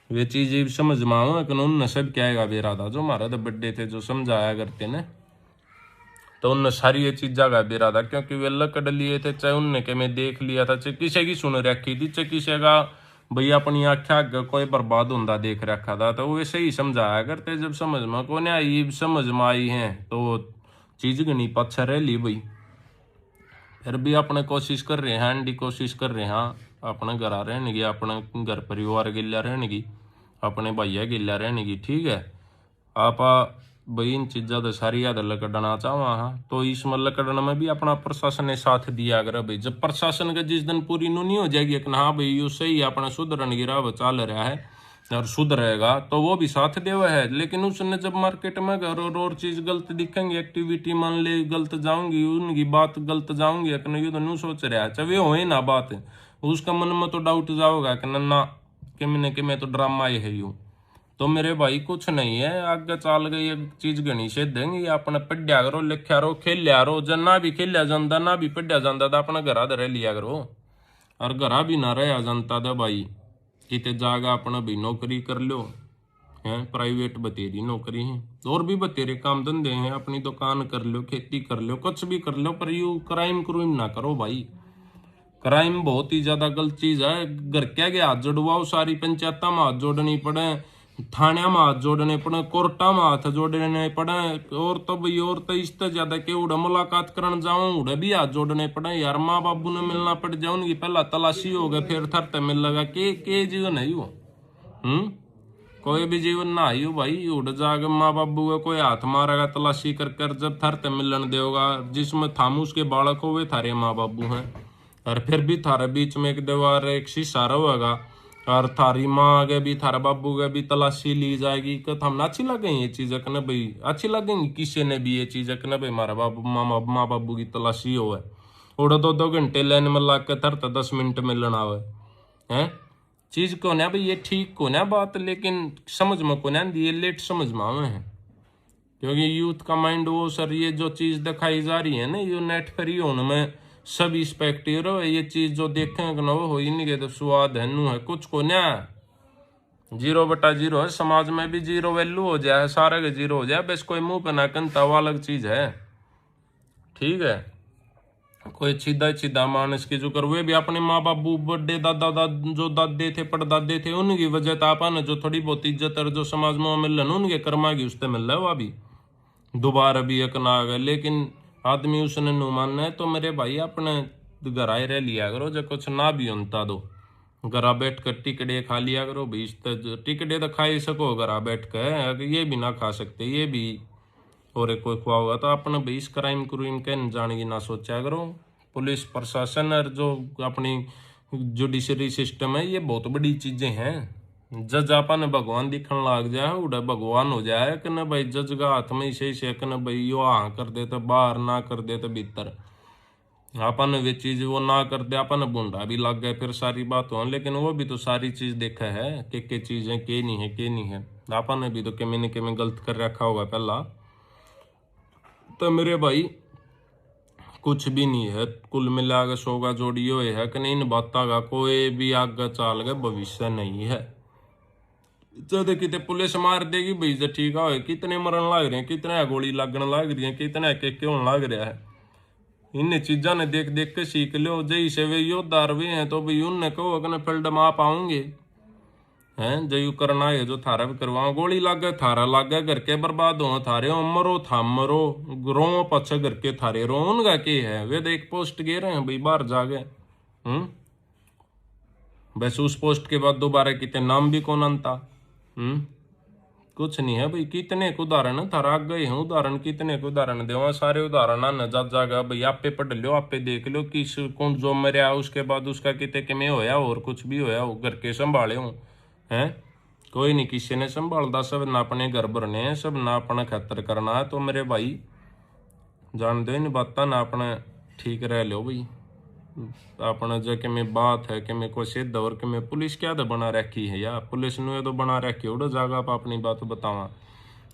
वे चीज समझ में आऊँ कानून न सब क्या बेरा था जो हमारा तो बड्डे थे जो समझाया करते ने। तो उनने सारी ये चीज़ा का बेरा था, क्योंकि वे लकड़ लिए थे, चाहे उनने के मैं देख लिया था, चाहे किसी की सुन रखी थी, चाहे किसी का भैया अपनी आख्या कोई बर्बाद होता देख रखा था, तो वैसे ही समझाया करते। जब समझ में को नहीं आई, समझ में आई है तो चीज गनी पत्थर रह ली भाई। फिर भी अपने कोशिश कर रहे हैं, एंडी कोशिश कर रहे हैं अपने घर रहने की, अपने घर परिवार गिल्ला रहने की, अपने भैया गिल्ला रहने की। ठीक है, आप भाई इन चीज़ा तो सारी याद लकड़ना चाहवा। हाँ, तो इसमें लकड़ने में भी अपना प्रशासन ने साथ दिया अगर भाई। जब प्रशासन के जिस दिन पूरी नहीं हो जाएगी कि हाँ भाई यू सही अपना सुधरन की राह चल रहा है और सुधरेगा, तो वो भी साथ देवा है। लेकिन उसने जब मार्केट में घर और चीज गलत दिखेंगे, एक्टिविटी मान ले गलत जाऊंगी, उनकी बात गलत जाऊंगी, यू तो नहीं सोच रहा है, चाहे हो ना बात, उसका मन में तो डाउट जाओगा कि ना कि मैंने तो ड्रामा ही है यूं। तो मेरे भाई कुछ नहीं है, आगे चाल गई एक चीज गणी से देंगे अपने पढ़िया करो, लिखा रो, खेलिया रो। जब ना भी खेलिया जाता ना भी पढ़िया जाता तो अपना घरा रह लिया करो, और घरा भी ना रहा जनता था भाई, किते जागा अपना भी नौकरी कर लो है, प्राइवेट बतेरी नौकरी है, और भी बतेरे काम धंधे हैं, अपनी दुकान कर लो, खेती कर लो, कुछ भी कर लो, पर यू क्राइम ना करो भाई। क्राइम बहुत ही ज्यादा गलत चीज है। घर क्या गया हाथ जोड़वाओ, सारी पंचायत में हाथ जोड़नी पड़े, थाने में हाथ जोड़ने पड़े, कोर्टा में हाथ जोड़ने पड़े, और तो भाई और तो इससे ज्यादा के उड़े मुलाकात करने जाओ उड़े भी हाथ जोड़ने पड़े यार। माँ बाबू ने मिलना पड़ जाए, उनकी पहला तलाशी हो गए, फिर थरते मिल लगा के जीवन है वो। कोई भी जीवन ना आई भाई। उड़ जाकर माँ बाबू का कोई हाथ मारेगा तलाशी कर कर, जब थरते मिलन देगा, जिसमें थाम उसके बालक हो वे थारे माँ बाबू हैं, और फिर भी थारे बीच में एक दीवार एक शीशा रहेगा, और थारी माँ आगे भी थारा बाबू के भी तलाशी ली जाएगी। तो हम अच्छी लगेंगी ये चीज ना भाई, अच्छी लगेंगी किसी ने भी ये चीज ना भाई, हमारा बाबू माँ बाबू की तलाशी हो है, उड़ा 2-2 घंटे लाइन में ला के थरते 10 मिनट मिलना हो है चीज को ना भाई। ये ठीक को ना बात, लेकिन समझ में को ना ये लेट समझ में आवे हैं, क्योंकि यूथ का माइंड वो सर ये जो चीज दिखाई जा रही है ना, ये नेट फ्री होने में सब स्पेक्टेटर हो, ये चीज जो देखेंगे ना वो हो ही नहीं गए, तो स्वाद है नू है कुछ को ना 0/0 है। समाज में भी 0 वैल्यू हो जाए, सारे के 0 हो जाए, बस कोई मुंह पे ना कंता वो अलग चीज है। ठीक है, कोई सीधा मानस की जो कर, वे भी अपने माँ बाबू बड़े दादा जो दादे थे पड़दादे थे, उनकी वजह तो आपा जो थोड़ी बहुत इज्जत और जो समाज में मिल रहा उनके कर्मा की उससे मिल रहा है, वह भी दोबारा भी एक ना आ गए। लेकिन आदमी उसने नु मानना है, तो मेरे भाई अपने घर आए रह लिया करो, जब कुछ ना भी होता दो घरा बैठ कर टिकड़े खा लिया करो भाई। टिकड़े तो खा ही सको घरा बैठ कर, अगर ये भी ना खा सकते ये भी और एक कोई खुआ होगा, तो अपने भाई इस क्राइम क्रूइम के न जाने की ना सोचा करो। पुलिस प्रशासन और जो अपनी जुडिशरी सिस्टम है, ये बहुत बड़ी चीजें हैं। जज अपन भगवान दिखने लग जाए, उड़ा भगवान हो जाए कि न भाई, जज का हाथ में इसे से कि न भाई यो हाँ कर दे तो बाहर, ना कर दे तो भीतर। अपन वे चीज वो ना कर दे, अपन बूंदा भी लग गए, फिर सारी बात हो। लेकिन वो भी तो सारी चीज देखा है के चीज है के नहीं है, के नहीं है। अपन ने भी तो के मैंने गलत कर रखा होगा पहला। तो मेरे भाई कुछ भी नहीं है, कुल मिला के 100 का जोड़ी हो है कि नहीं, इन बातों का कोई भी आगे चाल के भविष्य नहीं है। जब कितने पुलिस मार देगी भाई जो ठीक है, कितने मरण लग रहे हैं, कितने गोली लगने लग रही है, कितने के होने लग रहा है। इन चीजा ने देख देख के सीख लो। जय से वे योद्धा भी हैं तो भाई उनने कहो अगर फील्ड में आप आओगे हैं, जयू करना है जो थारा भी करवाओ, गोली लग गए थारा लग गए, घर के बर्बाद हो थारे, मरो था मरो, रो पछे घर के थारे रो, उनका के है। वे तो एक पोस्ट गे रहे हैं भाई बाहर जा गए, बस उस पोस्ट के बाद दोबारा कितने नाम भी कौन आनता। कुछ नहीं है भाई। कितने उदाहरण थारा गए हैं, उदाहरण कितने को उदाहरण दे, सारे उदाहरण आने जा जागा भाई। आप पे पढ़ लो, आप पे देख लो कि कौन जो मरिया उसके बाद उसका कितने किमें होया और कुछ भी होया हो, घर के संभाले हो हैं, कोई नहीं किसी ने संभालता, सब ना अपने घर भरने हैं, सब ना अपना खतर करना है। तो मेरे भाई जान दो इन बात ना अपना ठीक रह लो भाई। अपना जो कि मैं बात है कि मैं कोई सिद्ध और कि मैं पुलिस क्या तो बना रखी है यार, पुलिस ने तो बना रखी उड़ो जागा आप अपनी बात बतावा।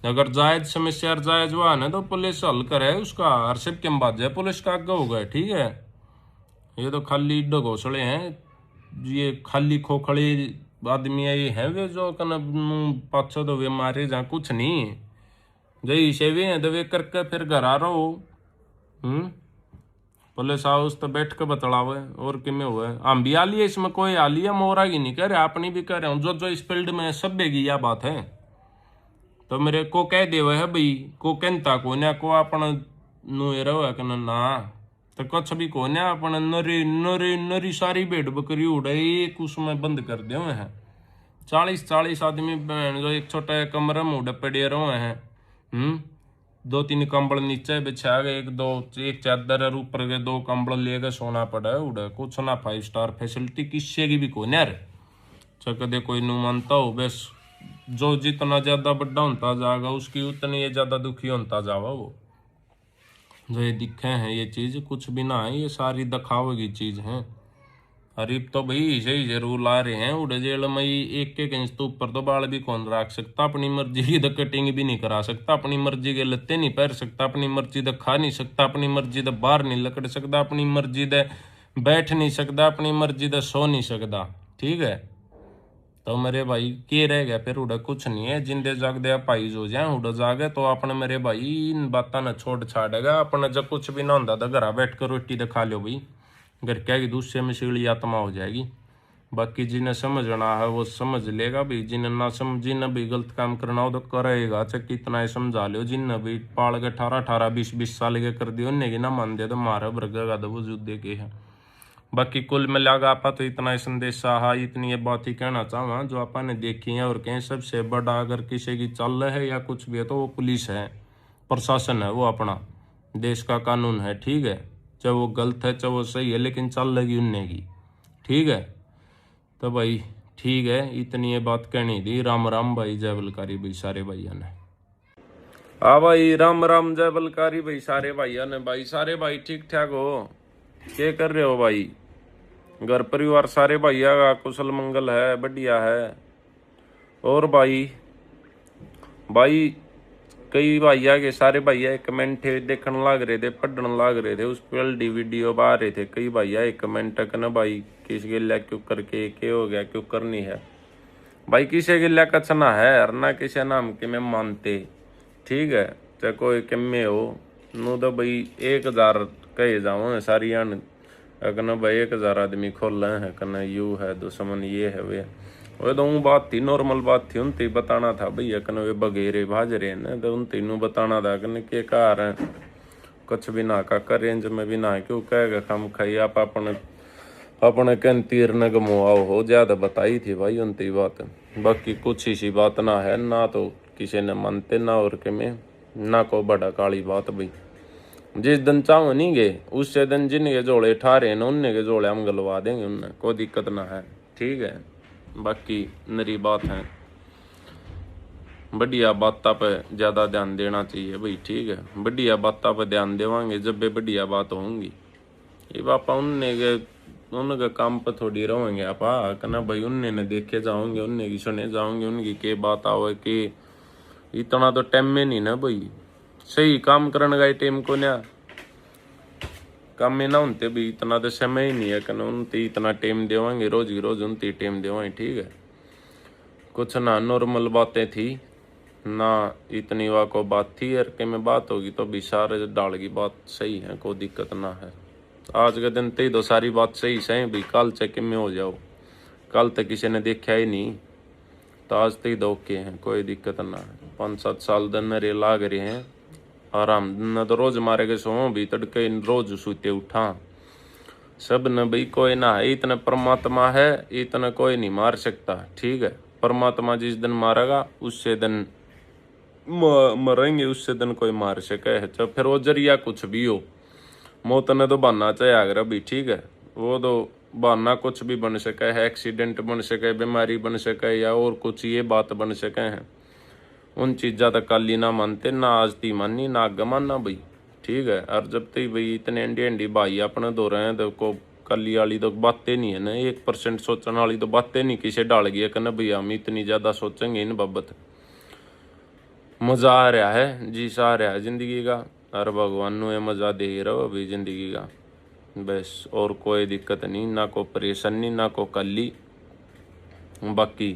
अगर जायज समस्या जायज हुआ ना तो पुलिस हल करे उसका, हर सिर्फ के बाद जाए पुलिस का आगे हो गए। ठीक है, ये तो खाली घोसले हैं, ये खाली खोखड़े आदमी ये है वे जो कन पाछो तो वे मारे जहाँ कुछ नहीं जय से वे हैं तो वे करके फिर घर आ रहो पुलिस हाउस तो बैठ के बतलावे और किमें हुआ है। हम भी आलिए इसमें, कोई आलिया मोरा की नहीं कह रहे, अपनी भी कह रहे हूँ। जो जो इस फील्ड में सब बेगी यह बात है, तो मेरे को कह देवे है भाई, को कहता को ना को अपन नु रहो कि ना, तो कुछ भी को ना अपन नरी नरी नरी सारी भेड़ बकरी उड़े एक उसमें बंद कर दे हुए हैं। 40 आदमी जो एक छोटा कमरे में उड़े पड़े रहे हैं। 2-3 कंबल नीचे बिछा गए, एक चादर और ऊपर के 2 कंबल लेके सोना पड़ा है उड़े। कुछ ना 5 स्टार फैसिलिटी किसी की भी को ना रे चक दे कोई नु मानता हो। बस जो जितना ज्यादा बड़ा होता जाएगा उसकी उतनी ये ज्यादा दुखी होता जावा। वो जो ये दिखे हैं ये चीज कुछ भी ना है, ये सारी दिखावे की चीज है। अरीब तो भाई सही जरूर ला रहे हैं उड़े जेल में। एक इंच तो ऊपर तो बाल भी कौन रख सकता, अपनी मर्जी की तो कटिंग भी नहीं करा सकता, अपनी मर्जी के लत्ते नहीं पहन सकता, अपनी मर्जी तो खा नहीं सकता, अपनी मर्जी तो बाहर नहीं लकड़ सकता, अपनी मर्जी तो बैठ नहीं सकता, अपनी मर्जी तो सो नहीं सकता। ठीक है, तो मेरे भाई के रह गया फिर उड़ा कुछ नहीं है। जिंदे जाग दे भाई जो जाए उड़ा जागे तो अपने मेरे भाई इन बातों ने छोड़ छाड़ेगा। अपने जब कुछ भी ना होता तो घर बैठ कर रोटी तो खा लो भाई, घर क्या की दूसरे में सीढ़ी आत्मा हो जाएगी। बाकी जिन्हें समझना है वो समझ लेगा भी, जिन्हें ना समझ, जिन्हें भी गलत काम करना हो तो करेगा। चाहे कितना ही समझा लो, जिन्हें भी पाल के 18-18 20-20 साल के कर दिए उन्हें की ना मान दे तो मारा भरगा तो वजूद दे के है। बाकी कुल मिलाकर आप तो इतना ही संदेश है, इतनी ये बात ही कहना चाहूँगा जो आपा ने देखी है। और कहीं सबसे बड़ा अगर किसी की चल है या कुछ भी है तो वो पुलिस है, प्रशासन है, वो अपना देश का कानून है। ठीक है, चाहे वो गलत है चाहे वो सही है, लेकिन चल लगी उनने की। ठीक है, तो भाई ठीक है, इतनी ये बात कहनी थी। राम राम भाई, जय बलकारी भाई सारे भाइयों ने। हाँ भाई, राम राम जय बलकारी भाई सारे भाइयों ने। भाई सारे भाई ठीक ठाक हो, क्या कर रहे हो भाई? घर परिवार सारे भैया का कुशल मंगल है, बढ़िया है। और भाई कई भैया के सारे भैया कमेंट देखने लग रहे थे, पढ़ने लग रहे थे, उस पर वीडियो आ रहे थे। कई भैया एक कमेंट करना भाई किसी के लिए क्यों करके क्या हो गया, क्यों करनी है भाई? किसी के लिए कचना है और ना किसी नाम के में मानते। ठीक है, चाहे कोई कमे हो नो तो भाई 1000 कहे जाओ सारी अगन भाई 1000 आदमी खोल रहे हैं कन यू है दुश्मन ये है वो तो बात थी, नॉर्मल बात थी। उन तीन बताना था भाई अकन वे बगेरे भाज रहे हैं तो उन तीनों बताना था कन के कार है कुछ भी ना का रेंज में भी ना क्यों कहेगा कम खाई आप अपने कन तीर न गमवाओ हो ज्यादा बताई थी भाई उन ती बात। बाकी कुछ ही सी बात ना है ना, तो किसी ने मानते ना और के में ना को बड़ा काली बात भाई। जिस दिन चाहो नहीं गए उससे दिन जिनके जोड़े ठारे न उनने के जोड़े हम गलवा देंगे, उनने कोई दिक्कत ना है। ठीक है, बाकी नरी बात है, बढ़िया बातों पे ज़्यादा ध्यान देना चाहिए भाई। ठीक है, बढ़िया बातों पे ध्यान देवांगे जब भी बढ़िया बात होंगी। ये पापा उनके काम पर थोड़ी रहेंगे आप कहना भाई, उनने ने देखे जाओगे, उनने की सुने जाओगे, उनकी के बात आओ कि इतना तो टाइम में नहीं ना भाई। सही काम करने का टाइम को ना काम में ना उनते भी इतना तो समय ही नहीं है कि उनते इतना टाइम देवांगे रोज की रोज उनती टाइम देवाएं। ठीक है, कुछ ना नॉर्मल बातें थी ना इतनी वाह को बात थी यार के में बात होगी तो भी सारे डाल की बात सही है, कोई दिक्कत ना है। आज के दिन ते तो सारी बात सही सही भी, कल चेक में हो जाओ, कल तक किसी ने देखा ही नहीं तो आज ते दो के हैं, कोई दिक्कत ना है। 5-7 साल दिन रे लाग रहे हैं आराम न तो रोज मारे के सो भी तड़के रोज सूते उठा सब न भाई। कोई ना है इतना परमात्मा है, इतना कोई नहीं मार सकता। ठीक है, परमात्मा जिस दिन मारेगा उससे दिन मरेंगे, उससे दिन कोई मार सके है। तो फिर वो जरिया कुछ भी हो, मौत ने तो बहाना चाहे अगर भी। ठीक है, वो तो बहाना कुछ भी बन सके है, एक्सीडेंट बन सके, बीमारी बन सके या और कुछ ये बात बन सके हैं। उन चीज़ा तक काली ना मानते ना आज ती मानी ना आगे मानना भाई। ठीक है, और जब तक भाई इतने अंडी भाई अपने दो रहे हैं तो को काली वाली तो बातें नहीं है ना, 1% सोचने वाली तो बातें नहीं किसी डाल गई है कहना भाई हम इतनी ज़्यादा सोचेंगे इन बाबत। मज़ा आ रहा है, जी सा आ रहा है जिंदगी का, और भगवान ने मज़ा दे ही रहो अभी जिंदगी का बस। और कोई दिक्कत नहीं, ना को परेशानी ना को कली। बाकी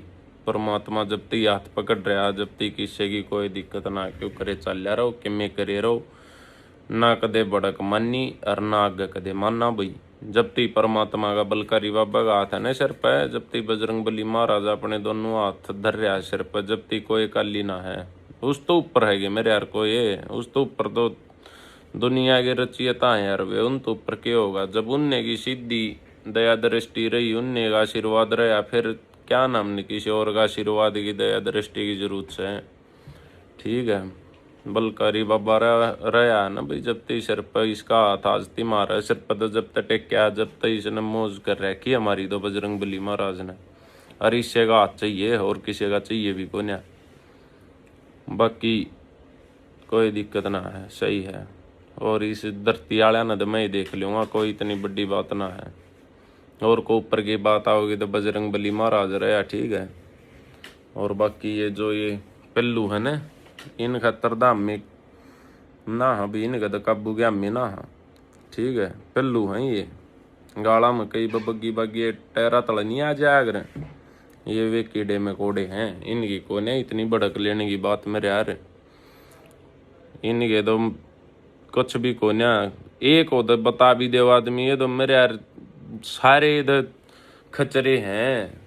परमात्मा जब तक हाथ पकड़ रहा, जब तक किसी की कोई दिक्कत ना क्यों करे चल रहो कि मैं करे रहो। ना कदे बड़क मानी और ना आगे कदे माना भाई। जब ती परमात्मा का बलकारी बाबा का हाथ है ना सिर पे, जब ती बजरंग बली महाराज अपने दोनों हाथ धर रहा है सिर पर, जब ती कोई काली ना है, उस तो ऊपर है मेरे यार कोई, उस तो ऊपर तो दुनिया के रचियता है यार वे, उन तो ऊपर क्या होगा। जब उनने की सीधी दया दृष्टि रही, उनने का आशीर्वाद रहा, फिर क्या नाम ने किसी और का आशीर्वाद की दया दृष्टि की जरूरत है। ठीक है, बलकारी बाबा रहा है ना भाई, जब तक सिर पर इसका हाथ आज मारा सिर पर, तो जब तक टेक्या, जब तक इसने मौज कर रखी हमारी तो बजरंग बली महाराज ने। और इससे का हाथ चाहिए और किसी का चाहिए भी कोई ना, बाकी कोई दिक्कत ना है, सही है। और इस धरती आया ना तो मैं ही देख लूँगा, कोई इतनी बड़ी बात ना है। और को ऊपर की बात आओगी तो बजरंग बली महाराज रहा, ठीक है। और बाकी ये जो ये पिल्लू है ना, इन खतर दाम में ना अभी इनका तो काबू गया में ना, ठीक है। पिल्लू हैं ये, गाला में कई बग्गी बग्गी टहरा तल नहीं आ जाया अगर, ये वे कीड़े में कोड़े हैं, इनकी को नहीं इतनी भड़क लेने की बात मेरे यार। इनके तो कुछ भी को ना, एक हो तो बता भी दे आदमी, ये तो मेरे यार सारे इधर खचरे हैं।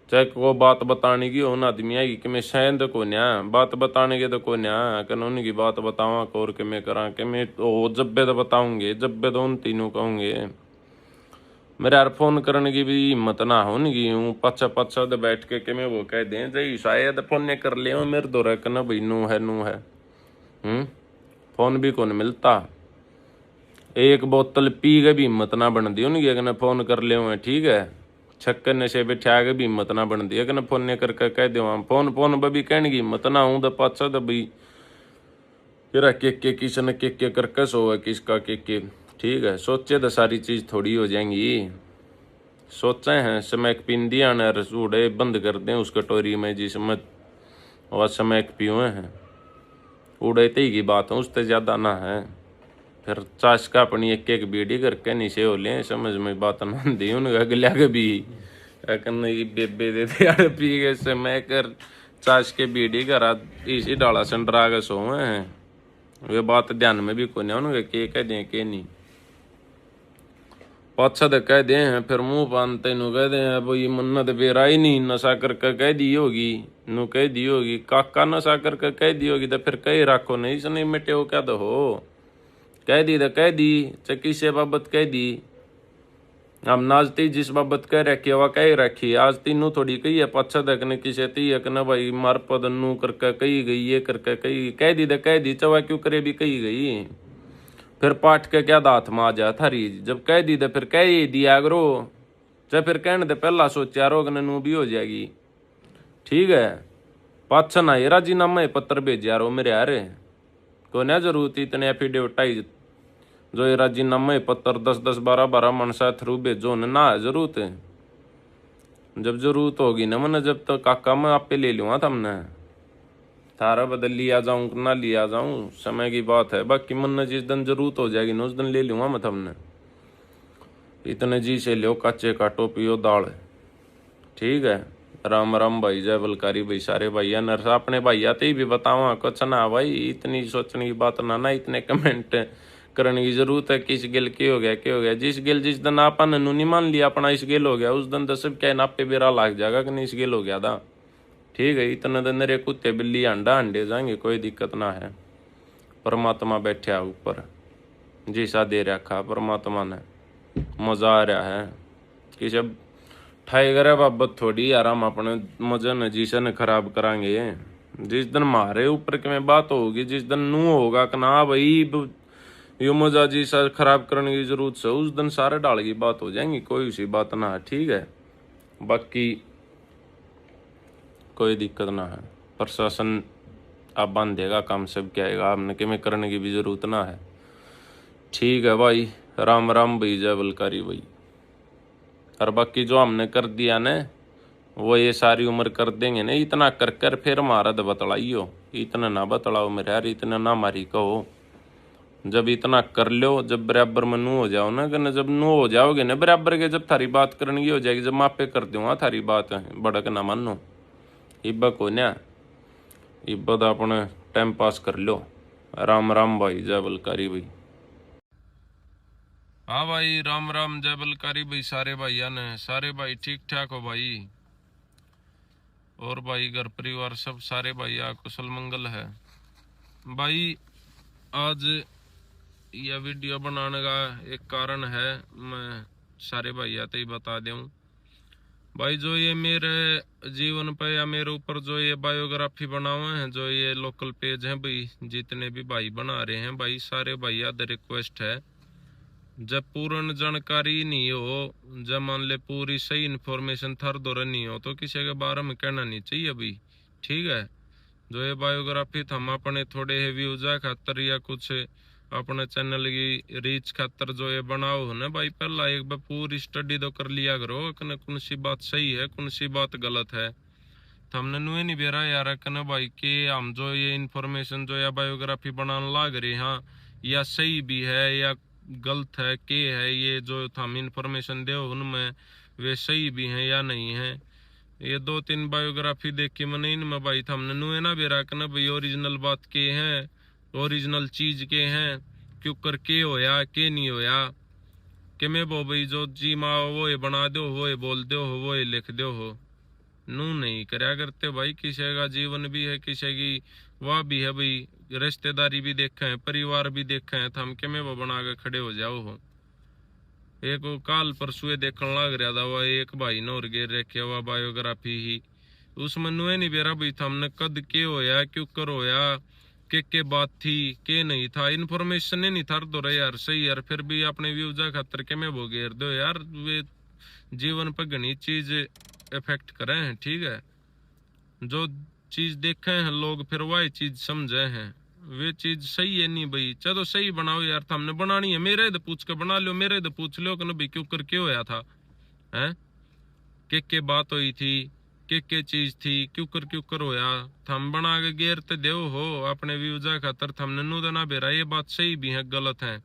चाहे को बात बताने की हो ना आदमी आई कि मैं शायद को न्या बात बताने के तो को न्या कानून की बात बतावा कोर के मैं करा के मैं ओ जब्बे तो बताऊंगे, जब्बे तो उन तीनों कहूंगे। मेरे यार फोन करने की भी हिम्मत ना हो उनकी, हूँ पच्छा पच्छा तो बैठ के मैं वो कह दें जई शायद फोन कर ले मेरे दो रख ना भाई नू है। फोन भी कौन मिलता, एक बोतल पी के भी हिम्मत ना बन दी उनकी अगर फोन कर ले, ठीक है। छक्कर नशे बैठा के भी हिम्मत ना बन दी अगर फोन करके कह दो फोन फोन भी कहने की हिम्मत ना हूँ तो पाछा तो भाई फिर के किसी ने के करके सो है किसका के, ठीक है। सोचे तो सारी चीज थोड़ी हो जाएंगी, सोचे हैं समैक पींदी आने रसूड़े बंद कर दें उस कटोरी में जिसमें वह समैक पिए हैं, उड़ते ही की बात है उससे ज्यादा ना है। फिर चाश का अपनी एक एक बीड़ी करके नीचे हो ले, समझ में बात ना दी उनका अगला के भी बेबे देते यार पी गए से मैं कर चाश के बीड़ी करा इसी डाला संडरा के सो हैं, वे बात ध्यान में भी कोई नहीं उनके के कह दें के नहीं पाछा तो कह दे हैं, फिर मुंह पानते नु कह दे हैं भाई मन्नत बेरा ही नहीं नशा करके कह दी होगी, नु कह दी होगी काका नशा करके कह दी होगी तो फिर कह रखो नहीं इसने मिटे हो क्या तो हो, कह दी तो कह दी चक्की से बाबत कह दी। अब नाजती जिस बाबत कह रखी वह कह रखी, आज तीनों थोड़ी कही है पाछा तक ने किसे ती है न भाई मार पद नू करके कही गई ये करके कही, कह दी तो कह दी चवा क्यों करे भी कही गई, फिर पाठ के क्या दात में आ जा थारी, जब कह दी तो फिर कह ही दिया करो, जब फिर कहने तो पहला सोचा रोग नू भी हो जाएगी, ठीक है। पाछा ना ये राजीनामा पत्र भेज यारो मेरे यार को ना जरूरत इतने एफिडेविट आई जो ये राजीनामा पत्र 10-10 12-12 मनसा थ्रू भेजो ना जरूरत है, जब जरूरत होगी ना मन जब तो काका मैं आप पे ले लूँगा तुमने थारा बदल लिया जाऊँ ना लिया जाऊँ समय की बात है, बाकी मन जिस दिन जरूरत हो जाएगी ना उस दिन ले लूँगा मैं तुमने, इतने जी से लो कच्चे काटो पियो दाल, ठीक है। राम राम भाई जय बलकारी भाई सारे भैया नरसा अपने भैया ते भी बतावा कुछ ना भाई, इतनी सोचने की बात ना इतने कमेंट करने की जरूरत है कि इस गिल के हो गया, जिस गिल जिस दिन आपन नहीं मान लिया अपना इस गिल हो गया उस दिन तो सब क्या नापे बेरा लाग जाएगा कि नहीं इस गिल हो गया था, ठीक है। इतने दिन मेरे कुत्ते बिल्ली अंडा अंडे जाएंगे कोई दिक्कत ना है, परमात्मा बैठा ऊपर जैसा दे रखा परमात्मा ने, मजा आ रहा है कि जब टाइगर है बाबत थोड़ी यार हम अपने मजे न जीसन खराब करांगे, जिस दिन मारे ऊपर के में बात होगी जिस दिन नू होगा कि ना भाई यो मजा जी सा खराब करने की जरूरत है उस दिन सारे डाल की बात हो जाएंगी, कोई सी बात ना है, ठीक है। बाकी कोई दिक्कत ना है, प्रशासन आप बांधेगा काम सब क्या आएगा, आपने कि में करने की भी जरूरत ना है, ठीक है भाई। राम राम भाई जय बलकारी भाई। और बाकी जो हमने कर दिया न वो ये सारी उम्र कर देंगे ना, इतना कर कर फिर हमारा तो बतलाइयो, इतना ना बतलाओ मेरे यार, इतना ना मारी कहो, जब इतना कर लो जब बराबर में नू हो जाओ ना, कि जब नू हो जाओगे ना बराबर के, जब थारी बात करने की हो जाएगी, जब मापे कर दूंगा थारी बात बड़क ना मानो, इब्बा को ना इब्बा तो अपने टाइम पास कर लो राम राम भाई, जय बलकारी भाई। हाँ भाई, राम राम, जय बलकारी भाई। सारे भाइया ने, सारे भाई ठीक ठाक हो भाई? और भाई घर परिवार सब सारे भैया कुशल मंगल है भाई? आज यह वीडियो बनाने का एक कारण है, मैं सारे भैया तो ही बता दूं भाई। जो ये मेरे जीवन पे या मेरे ऊपर जो ये बायोग्राफी बनाए हैं, जो ये लोकल पेज हैं भाई, जितने भी भाई बना रहे हैं भाई, सारे भैया द रिक्वेस्ट है, जब पूर्ण जानकारी नहीं हो, जब मान ले पूरी सही इन्फॉर्मेशन थर दौर नहीं हो, तो किसी के बारे में कहना नहीं चाहिए भाई, ठीक है? जो ये बायोग्राफी था हम अपने थोड़े है व्यूज खातर या कुछ अपने चैनल की रीच खातर जो ये बनाओ है ना भाई, पहला एक बार पूरी स्टडी तो कर लिया करो कि कौन सी बात सही है कौन सी बात गलत है। तो हमने नुए नहीं बेरा यार कने भाई कि हम जो ये इन्फॉर्मेशन जो या बायोग्राफी बनाने लाग रहे हैं, या सही भी है या गलत है, के है ये जो हम इन्फॉर्मेशन दे उनमें वे सही भी हैं या नहीं है। ये 2-3 बायोग्राफी देख के मैंने इनमें भाई था हमने नुए ना बेरा कने भाई ओरिजिनल बात के हैं, ओरिजिनल चीज के हैं, क्यों कर के होया के नहीं होया, कि मैं वो भाई जो जी माँ वो ये बना दो, वो ये बोल दो हो, वो ये लिख दो हो, नू नहीं करया करते भाई। किसी का जीवन भी है, किसी की वाह भी है भाई, रिश्तेदारी भी देखे हैं, परिवार भी देखे हैं, तो हम के में वो बना के खड़े हो जाओ हो। एक वो काल परसुए देखने लग रहा था, वह एक भाई ने और गेर रखे हुआ बायोग्राफी ही, उसमें नुए नहीं बेरा भाई था हमने कद के होया क्यों कर होया, के बात थी के नहीं था, इन्फॉर्मेशन ही नहीं था तो रहे यार सही यार, फिर भी अपने व्यूजा खातर के में वो घेर दो यार, वे जीवन पर घनी चीज इफेक्ट करे हैं, ठीक है? जो चीज देखे हैं लोग फिर वही चीज समझे हैं, वे चीज सही है नहीं भाई, चलो सही बनाओ यार, तो हमने बनानी है, मेरे तो पूछ के बना लो, मेरे तो पूछ लो कि भाई क्यों करके होया था, हैं के बात हुई थी, के चीज थी, क्यों कर होया, थम बना के गेर ते देव हो अपने व्यूजा खातर, थमने नु देना बेरा ये बात सही भी है गलत है,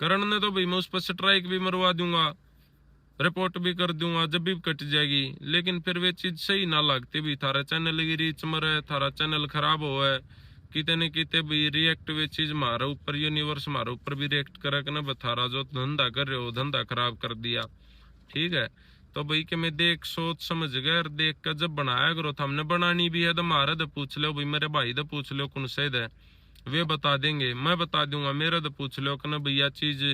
करण ने तो भाई मैं उस पर स्ट्राइक भी मरवा दूंगा, रिपोर्ट भी कर दूंगा, जब भी कट जाएगी, लेकिन फिर वे चीज सही ना लगती भी, थारा चैनल की रीच मरे, थारा चैनल खराब हो है, किते न किते भी रिएक्ट वे चीज मारे ऊपर, यूनिवर्स मारे ऊपर भी रिएक्ट करे ना, थारा जो धंधा कर रहे हो धंधा खराब कर दिया, ठीक है? तो भाई कि मैं देख सोच समझ गए और देख कर जब बनाया करो, तो हमने बनानी भी है तो मारे तो पूछ लो भाई, मेरे भाई तो पूछ लो कौन सही है, वे बता देंगे, मैं बता दूंगा, मेरा तो पूछ लो कि ना भैया चीज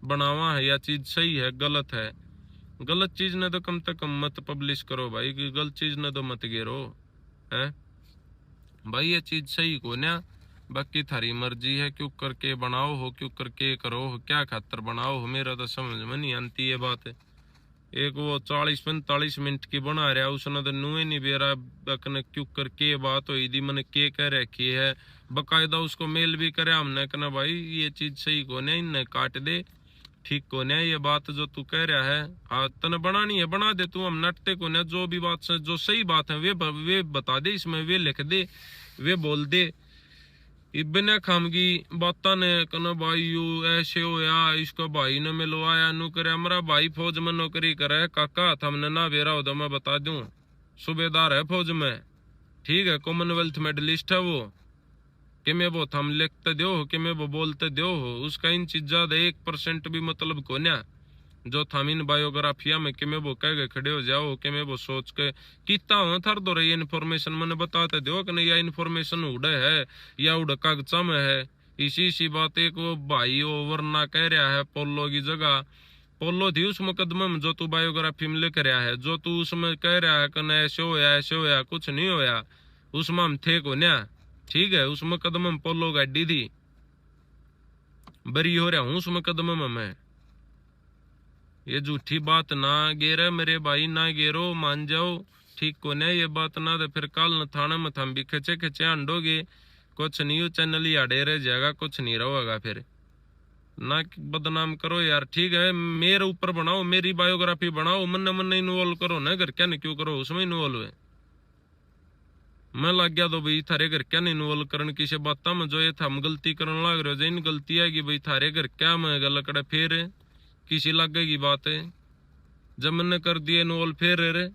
बनावा है या चीज सही है गलत है। गलत चीज ने तो कम से कम मत पब्लिश करो भाई, गलत चीज ने तो मत गेरो है भाई, ये चीज सही को ना, बाकी थारी मर्जी है, क्यों करके बनाओ हो, क्यों करके करो हो, क्या खातर बनाओ हो, मेरा तो समझ में नहीं आती ये बात है। एक वो 40-45 मिनट की बना रहा उसने तो नुए नहीं बेरा बकने क्यों करके बात हुई थी, मैंने के कह रखी है, बकायदा उसको मेल भी करे हमने कहना भाई ये चीज सही को नहीं, इन्हें काट दे, ठीक को नहीं, ये बात जो तू कह रहा है हाँ तने बनानी है बना दे तू, हम नटते को नहीं, जो भी बात से जो सही बात है वे बता दे, इसमें वे लिख दे, वे बोल दे, बिना खामगी बाता ने कहना भाई यू ऐसे हो या इसका भाई ने मिलवाया नु करे, हमारा भाई फौज में नौकरी करे काका, हमने ना बेरा हो तो मैं बता दूं, सूबेदार है फौज में, ठीक है, कॉमनवेल्थ मेडलिस्ट है वो, कि मैं वो थम लिखते दो हो, कि मैं वो बोलते दो हो, उसका इन चीज ज्यादा 1% भी मतलब को ना, जो थम इन बायोग्राफिया में कि मैं वो कह के खड़े हो जाओ, कि मैं वो सोच के किता हूँ थर दो रही इन्फॉर्मेशन मैंने बताते दो कि नहीं या इन्फॉर्मेशन उड़े है या उड़ कागजा में है, इसी बात एक वो भाई वो वरना कह रहा है पोलो की जगह, पोलो थी उस मुकदमे में जो तू बायोग्राफी में लिख रहा है, जो तू उसमें कह रहा है कि ऐसे होया कुछ नहीं होया, उसमें हम थे को ना, ठीक है? उस मुकदमे में पोलो गाड़ी थी, बरी हो रहा हूँ उस मुकदमे में मैं, ये झूठी बात ना गेरे मेरे भाई, ना गेरो मान जाओ, ठीक को नहीं ये बात ना, तो फिर कल न थाने में थम भी खचे खचे अंडोगे, कुछ नहीं चैनल ही अड़े रह जाएगा, कुछ नहीं रहेगा, फिर ना बदनाम करो यार, ठीक है? मेरे ऊपर बनाओ, मेरी बायोग्राफी बनाओ, मन इन्वॉल्व करो ना, घर क्या नहीं क्यों करो उसमें इन्वॉल्व है, मैं लग गया तो भाई थारे घर क्या नहीं इन्वॉल्व करन किसी बात में, जो ये थम गलती करने लग रहे हो, जिन गलती है कि भाई थारे घर क्या में गल कड़े फिर किसी लगेगी बात है, जब मैंने कर दिए इन्वॉल्व फिर रे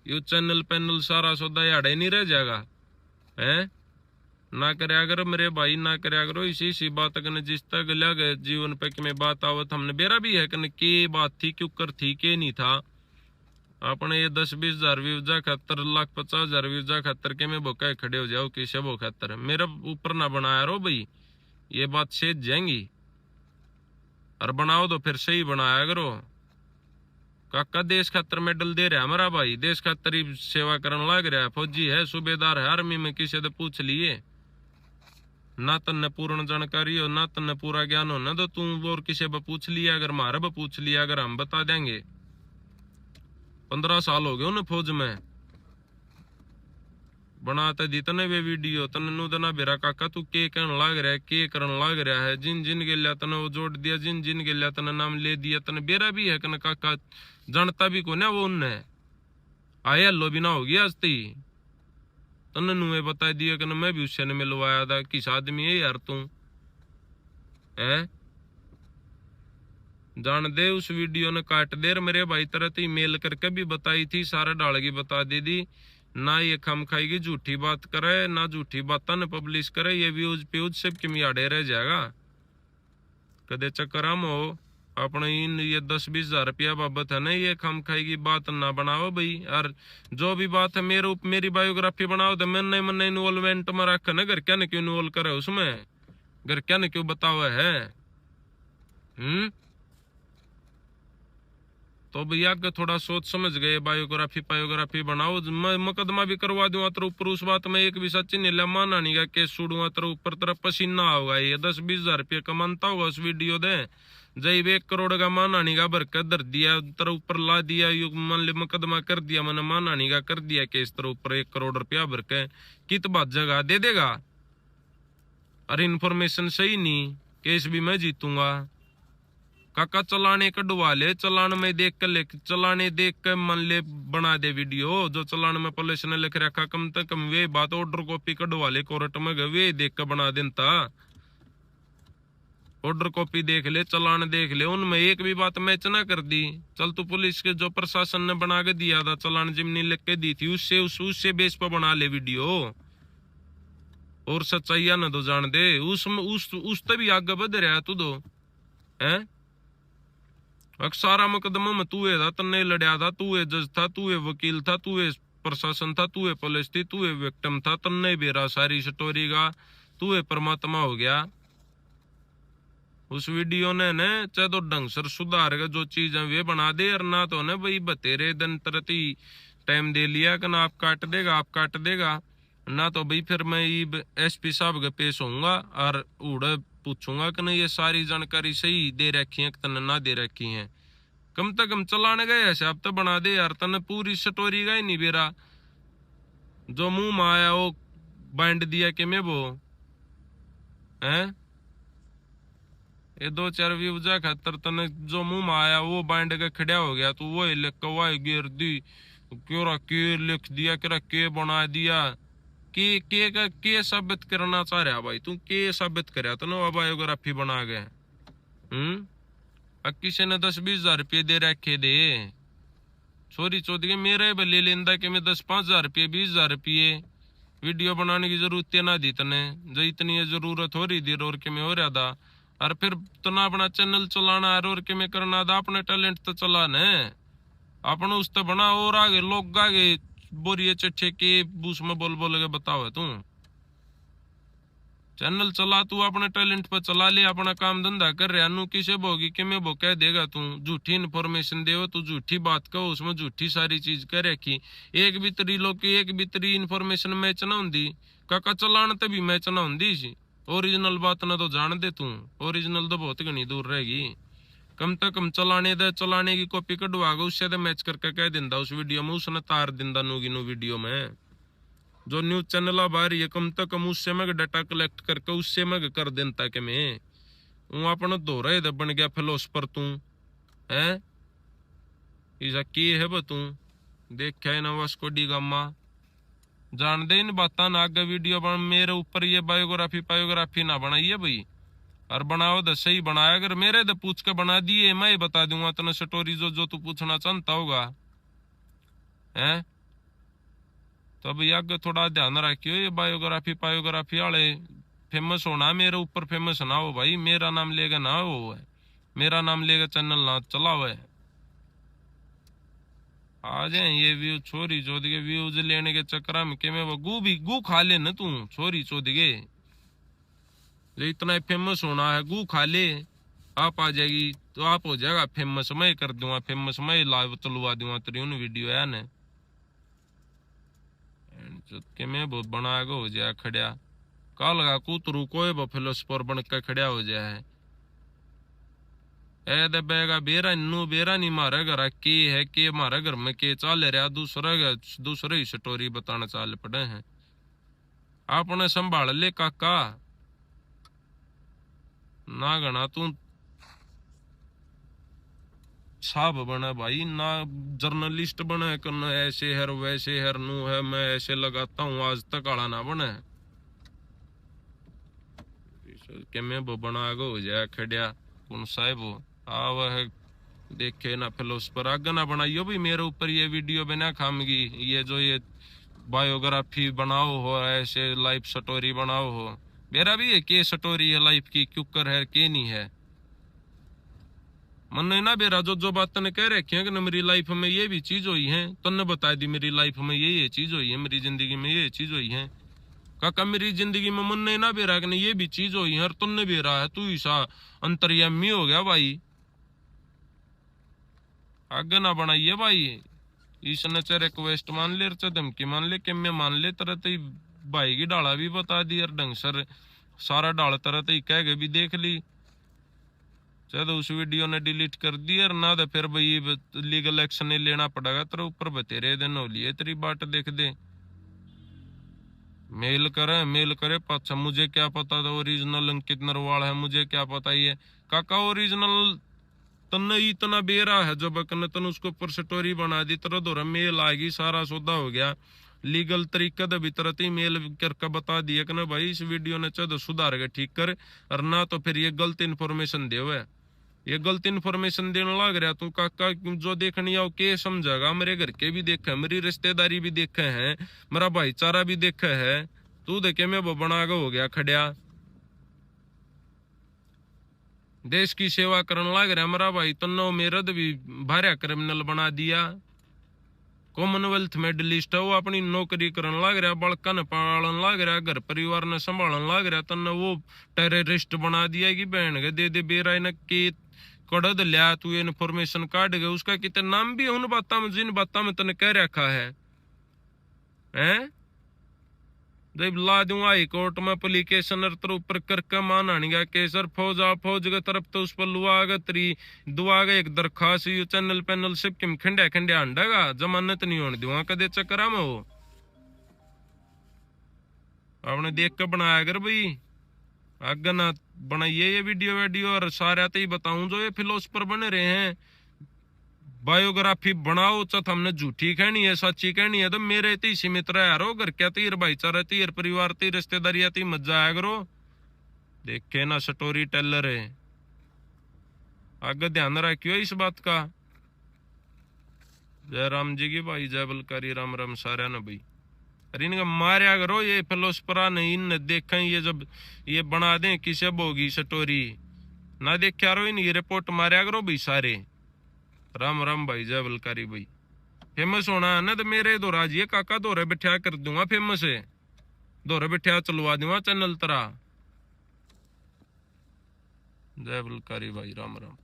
यू चैनल पैनल सारा सौदा याड़े नहीं रह जाएगा, हैं? ना करया करो मेरे भाई, ना करया करो इसी सी बात कने जिस तक लग जीवन पे कि मैं बात आवत हमने बेरा भी है कने के बात थी क्यों कर थी के नहीं था। अपने ये 10-20 हजार व्यूज खातर, 1,50,000 व्यूज खातर के मैं बोका खड़े हो जाओ किसे वो खातर मेरा ऊपर ना बनाया रो भाई, ये बात सेज जाएंगी। और बनाओ तो फिर सही बनाया करो। काका देश खातर मेडल दे रहा हमारा भाई, देश खातर ही सेवा करने लग रहा है, फौजी है, सूबेदार है आर्मी में, किसी से पूछ लिए ना तन्ने पूर्ण जानकारी हो ना तन्ने पूरा ज्ञान हो ना तो तू और किसी पे पूछ लिया, अगर मारे पे पूछ लिया अगर हम बता देंगे। 15 साल हो गए उन्हें फौज में, बनाते दी तने वे वीडियो तने नु दना बेरा काका तू के कहन लाग रहा है, के करन लाग रहा है, जिन जिन के लिया तने वो जोड़ दिया, जिन जिन के लिया तने नाम ले दिया, तने बेरा भी है कने काका जानता भी को ना वो उनने आया लो बिना हो गया अस्ती तने नुए बता दिया कि मैं भी उससे ने मिलवाया था, किस आदमी है यार तू है। जान दे उस वीडियो ने काट देर मेरे भाई तरह ही मेल करके भी बताई थी, सारा डालगी बता दी थी ना, ये खम खाएगी झूठी बात करे ना झूठी बात न पब्लिश करे, ये व्यूज प्यूज सब किमियाड़े रह जाएगा। कदे चक्कर हम हो अपने इन ये 10-20 हजार रुपया बाबत है ना, ये खम खाएगी बात ना बनाओ भाई। और जो भी बात है मेरी बायोग्राफी बनाओ तो मैंने मन इन्वॉल्वमेंट में रखा ना, घर क्या न क्यों इन्वॉल्व करे उसमें, घर क्या न क्यों बताओ है। तो भैया के थोड़ा सोच समझ गए, बायोग्राफी बनाओ, मैं मुकदमा भी करवा दूंगा तेरे ऊपर, उस बात में एक भी सच्ची नहीं माना नहीं का केस छोड़ूंगा तेरे ऊपर, तेरा पसीना होगा, ये 10-20 हजार रुपये कमाता होगा उस वीडियो दे, जब 1 करोड़ का मानानी का भर के धर दिया तेरे ऊपर ला दिया, मान ली मुकदमा कर दिया मैंने मानानी का कर दिया केस तेरे ऊपर 1 करोड़ रुपया भर के, कित बात जगह दे देगा। अरे इन्फॉर्मेशन सही नहीं, केस भी मैं जीतूंगा। काका चलाने कढ़वा ले, चलान में देख कर ले, चलाने देख कर मन ले बना दे वीडियो, जो चलान में पुलिस ने लिख रखा कम से कम वे बात ऑर्डर कॉपी कढ़वा ले कोर्ट में गए, वे देख कर बना देता। ऑर्डर कॉपी देख ले, चलान देख ले, उनमें एक भी बात मैच ना कर दी। चल तू पुलिस के जो प्रशासन ने बना के दिया था चलान जिमनी लिख के दी थी उससे बेस पर बना ले वीडियो, और सच्चाइया न तो जान दे, उस तभी आगे बढ़ रहा है तू तो है। सारा मुकदमा में तू था, तन्ने लड़या था, तू जज था, तू वकील था, तू प्रशासन था, तू पुलिस थी, तू विक्टिम था, तन्ने बेरा सारी स्टोरी का तू परमात्मा हो गया। उस वीडियो ने चाहे तो ढंग से सुधार के जो चीज है वे बना दे, और ना तो भाई बतेरे दिन तरती टाइम दे लिया कि ना आप काट देगा ना तो भाई फिर मैं SP साहब के पेश होऊंगा और उड़े पूछूंगा कि नहीं ये सारी जानकारी सही दे रखी है कि तने ना दे रखी है। कम से कम चलाने गए ऐसे अब तो बना दे यार, तने पूरी स्टोरी का ही नहीं बेरा, जो मुंह में आया वो बांट दिया कि मैं वो है, ये 2-4 व्यूज खातर तने जो मुंह में आया वो बांट के खड़ा हो गया, तू वो लिख के वाई गिर दी क्यों के लिख दिया के बना दिया, के साबित करना चाह रहा भाई तू, के साबित कर तो बायोग्राफी बना गए। किसी ने 10-20 हजार रुपये दे रखे दे, छोरी चौथ के मेरे ले लेंदा कि मैं 10-5 हजार रुपये 20 हजार रुपये वीडियो बनाने की जरूरत ना दी तने, जो इतनी जरूरत हो रही थी और के में हो रहा था, और फिर तना अपना चैनल चलाना है और के में करना था, अपने टैलेंट तो चलाना है अपने उस तो बना, और आगे लोग आगे बोरिए चिट्ठे के बूस में बोल के बताओ तू चैनल चला, तू अपने टैलेंट पर चला ले, अपना काम धंधा कर रहा नू किसे बोगी कि मैं वो कह देगा तू झूठी इन्फॉर्मेशन दे, तू झूठी बात कहो उसमें झूठी सारी चीज कह रखी, एक भी तरी लोग की एक भी तरी इन्फॉर्मेशन मैच ना होंगी, काका चलान तभी मैच ना होंगी सी, ओरिजिनल बात ना तो जान दे तू, ओरिजिनल तो बहुत घनी दूर रहेगी। कम से कम चलाने की कॉपी कढ़वा के उससे तो मैच करके कह दिंदा उस वीडियो में, उसने तार दिंदा नूगी नू वीडियो में, जो न्यूज चैनल बाहर ये कम से कम उससे मैं डाटा कलेक्ट करके उससे मैं कर देता कि मैं अपना दो रहे बन गया फिलोसफर तू है, ऐसा की है बा तू देखा है ना वास्को डी गामा, जान दे इन बात ना आगे वीडियो बन मेरे ऊपर ये बायोग्राफी ना बनाइए भाई, और बनाओ तो सही बनाया, अगर मेरे तो पूछ के बना दिए मैं बता दूंगा तना स्टोरी जो तू पूछना चाहता होगा है। तो तो भैया आगे थोड़ा ध्यान रखियो, ये बायोग्राफी वाले फेमस होना, मेरे ऊपर फेमस ना हो भाई, मेरा नाम लेगा ना हो है, मेरा नाम लेगा चैनल ना चला हुआ है। आ जाए ये व्यू छोरी चोद के व्यूज लेने के चक्कर में के मैं वो गू खा ले ना तू छोरी चोद के, इतना फेमस होना है गू खा ले, आप आ जाएगी तो आप हो जाएगा फेमस, मैं कर दूंगा फेमस, मैं लाइव चलवा दूंगा तेरी उन वीडियो है ना के मैं बहुत बना हो जाए खड़िया, कल का कूतरू कोई फिलोसफर बन के खड़िया हो जाए ए दे बेगा बेरा नहीं मारे घर के है के मारे घर में के चल रहा, दूसरे ही स्टोरी बताना चाल पड़े हैं, आपने संभाल ले काका ना गना तू साहब बना भाई ना, जर्नलिस्ट बने करना ऐसे हर वैसे हर नू है, मैं ऐसे लगाता हूँ आज तक आड़ा ना बने के मैं वो बना गो हो जाए खड़िया कौन साहेब हो आ वह देखे ना फिर उस पर आगे ना बनाइयो भी मेरे ऊपर ये वीडियो बना खामगी, ये जो ये बायोग्राफी बनाओ हो ऐसे लाइफ स्टोरी बनाओ हो, मेरा भी है के स्टोरी है लाइफ की क्यों कर है के नहीं है, मन ना बेरा जो बात तने कह रखी है कि मेरी लाइफ में ये भी चीज हुई है, तन्ने बता दी मेरी लाइफ में ये चीज हुई है, मेरी जिंदगी में ये चीज हुई है काका, मेरी जिंदगी में मन ना बेरा कि ये भी चीज हुई है और तुमने बेरा है, तू ईसा अंतर्यामी हो गया भाई, आगे ना बनाइए भाई, इसने चाहे रिक्वेस्ट मान ले चाहे धमकी मान ले कि मैं मान ले तरह तो भाई की डाला भी बता दी और ढंग सर सारा डाल तरह तो कह के भी देख ली, चाहे तो उस वीडियो ने डिलीट कर दी और ना तो फिर भाई लीगल एक्शन लेना पड़ेगा तेरे ऊपर, बतेरे दिन हो लिए तेरी बाट देख दे, मेल करे पाछा मुझे क्या पता था ओरिजिनल अंकित नरवाल है, मुझे क्या पता ये काका ओरिजिनल तन्ने इतना बेरा है जब तन उसके ऊपर स्टोरी बना दी तरह दो मेल आएगी, सारा सौदा हो गया लीगल तरीके दे भीतर ही मेल करके बता दिया कि ना भाई इस वीडियो ने चाहे सुधार के ठीक कर, और ना तो फिर ये गलत इन्फॉर्मेशन दे हुए, ये गलत इन्फॉर्मेशन देने लग रहा तू काका, जो देखनी आओ के समझेगा, मेरे घर के भी देखे, मेरी रिश्तेदारी भी देखे हैं, मेरा भाईचारा भी देखे है, तू देखे मैं वो बना हो गया खड़िया, देश की सेवा करने लग रहा मेरा भाई, तन्नो मेरा भी भारिया क्रिमिनल बना दिया, कॉमनवेल्थ मेडलिस्ट है वो अपनी नौकरी करने लग रहा, बड़का ने पालन लग रहा, घर परिवार ने संभालन लग रहा, तन्ने वो टेररिस्ट बना दिया कि बहन के दे बेरा न के कड़द लिया तू इन्फॉर्मेशन काट गए, उसका कितने नाम भी उन बातों में जिन बातों में तने कह रखा है हैं, जब ला दूंगा हाई कोर्ट में एप्लीकेशन ऊपर करके मान आनेगा केसर फौज के तरफ तो उस पर लुआ तरी दुआ एक दरखास्त यू चैनल पैनल सब किम खंडे अंडेगा, जमानत नहीं होने दूंगा कदे चक्कर में, वो आपने देख के बनाया अगर भाई आगे ना बनाइए ये वीडियो और सारे तो ही बताऊं जो ये फिलोसफर बने रहे हैं, बायोग्राफी बनाओ चाहे हमने झूठी कहनी है सच्ची कहनी है तो मेरे ती सीमित रहा यारो, घर क्या तीर भाईचारा तीर परिवार ती रिश्तेदारियां ती मजा आया करो, देखे ना स्टोरी टेलर है, आगे ध्यान रखियो इस बात का। जय राम जी की भाई, जय बलकारी, राम राम सारा न भाई, अरे इनका मारिया करो ये फिलोसफरा नहीं, इन देखें ये जब ये बना दें किसे होगी स्टोरी ना देखा रो, इन ये रिपोर्ट मारिया करो भाई सारे, राम राम भाई, जय बलकारी भाई, फेमस होना है ना तो मेरे दौरा जी काका दौरे बिठा कर दूंगा, फेमस है दौरे बिठा चलवा दूंगा चैनल तरह, जय बलकारी भाई, राम राम।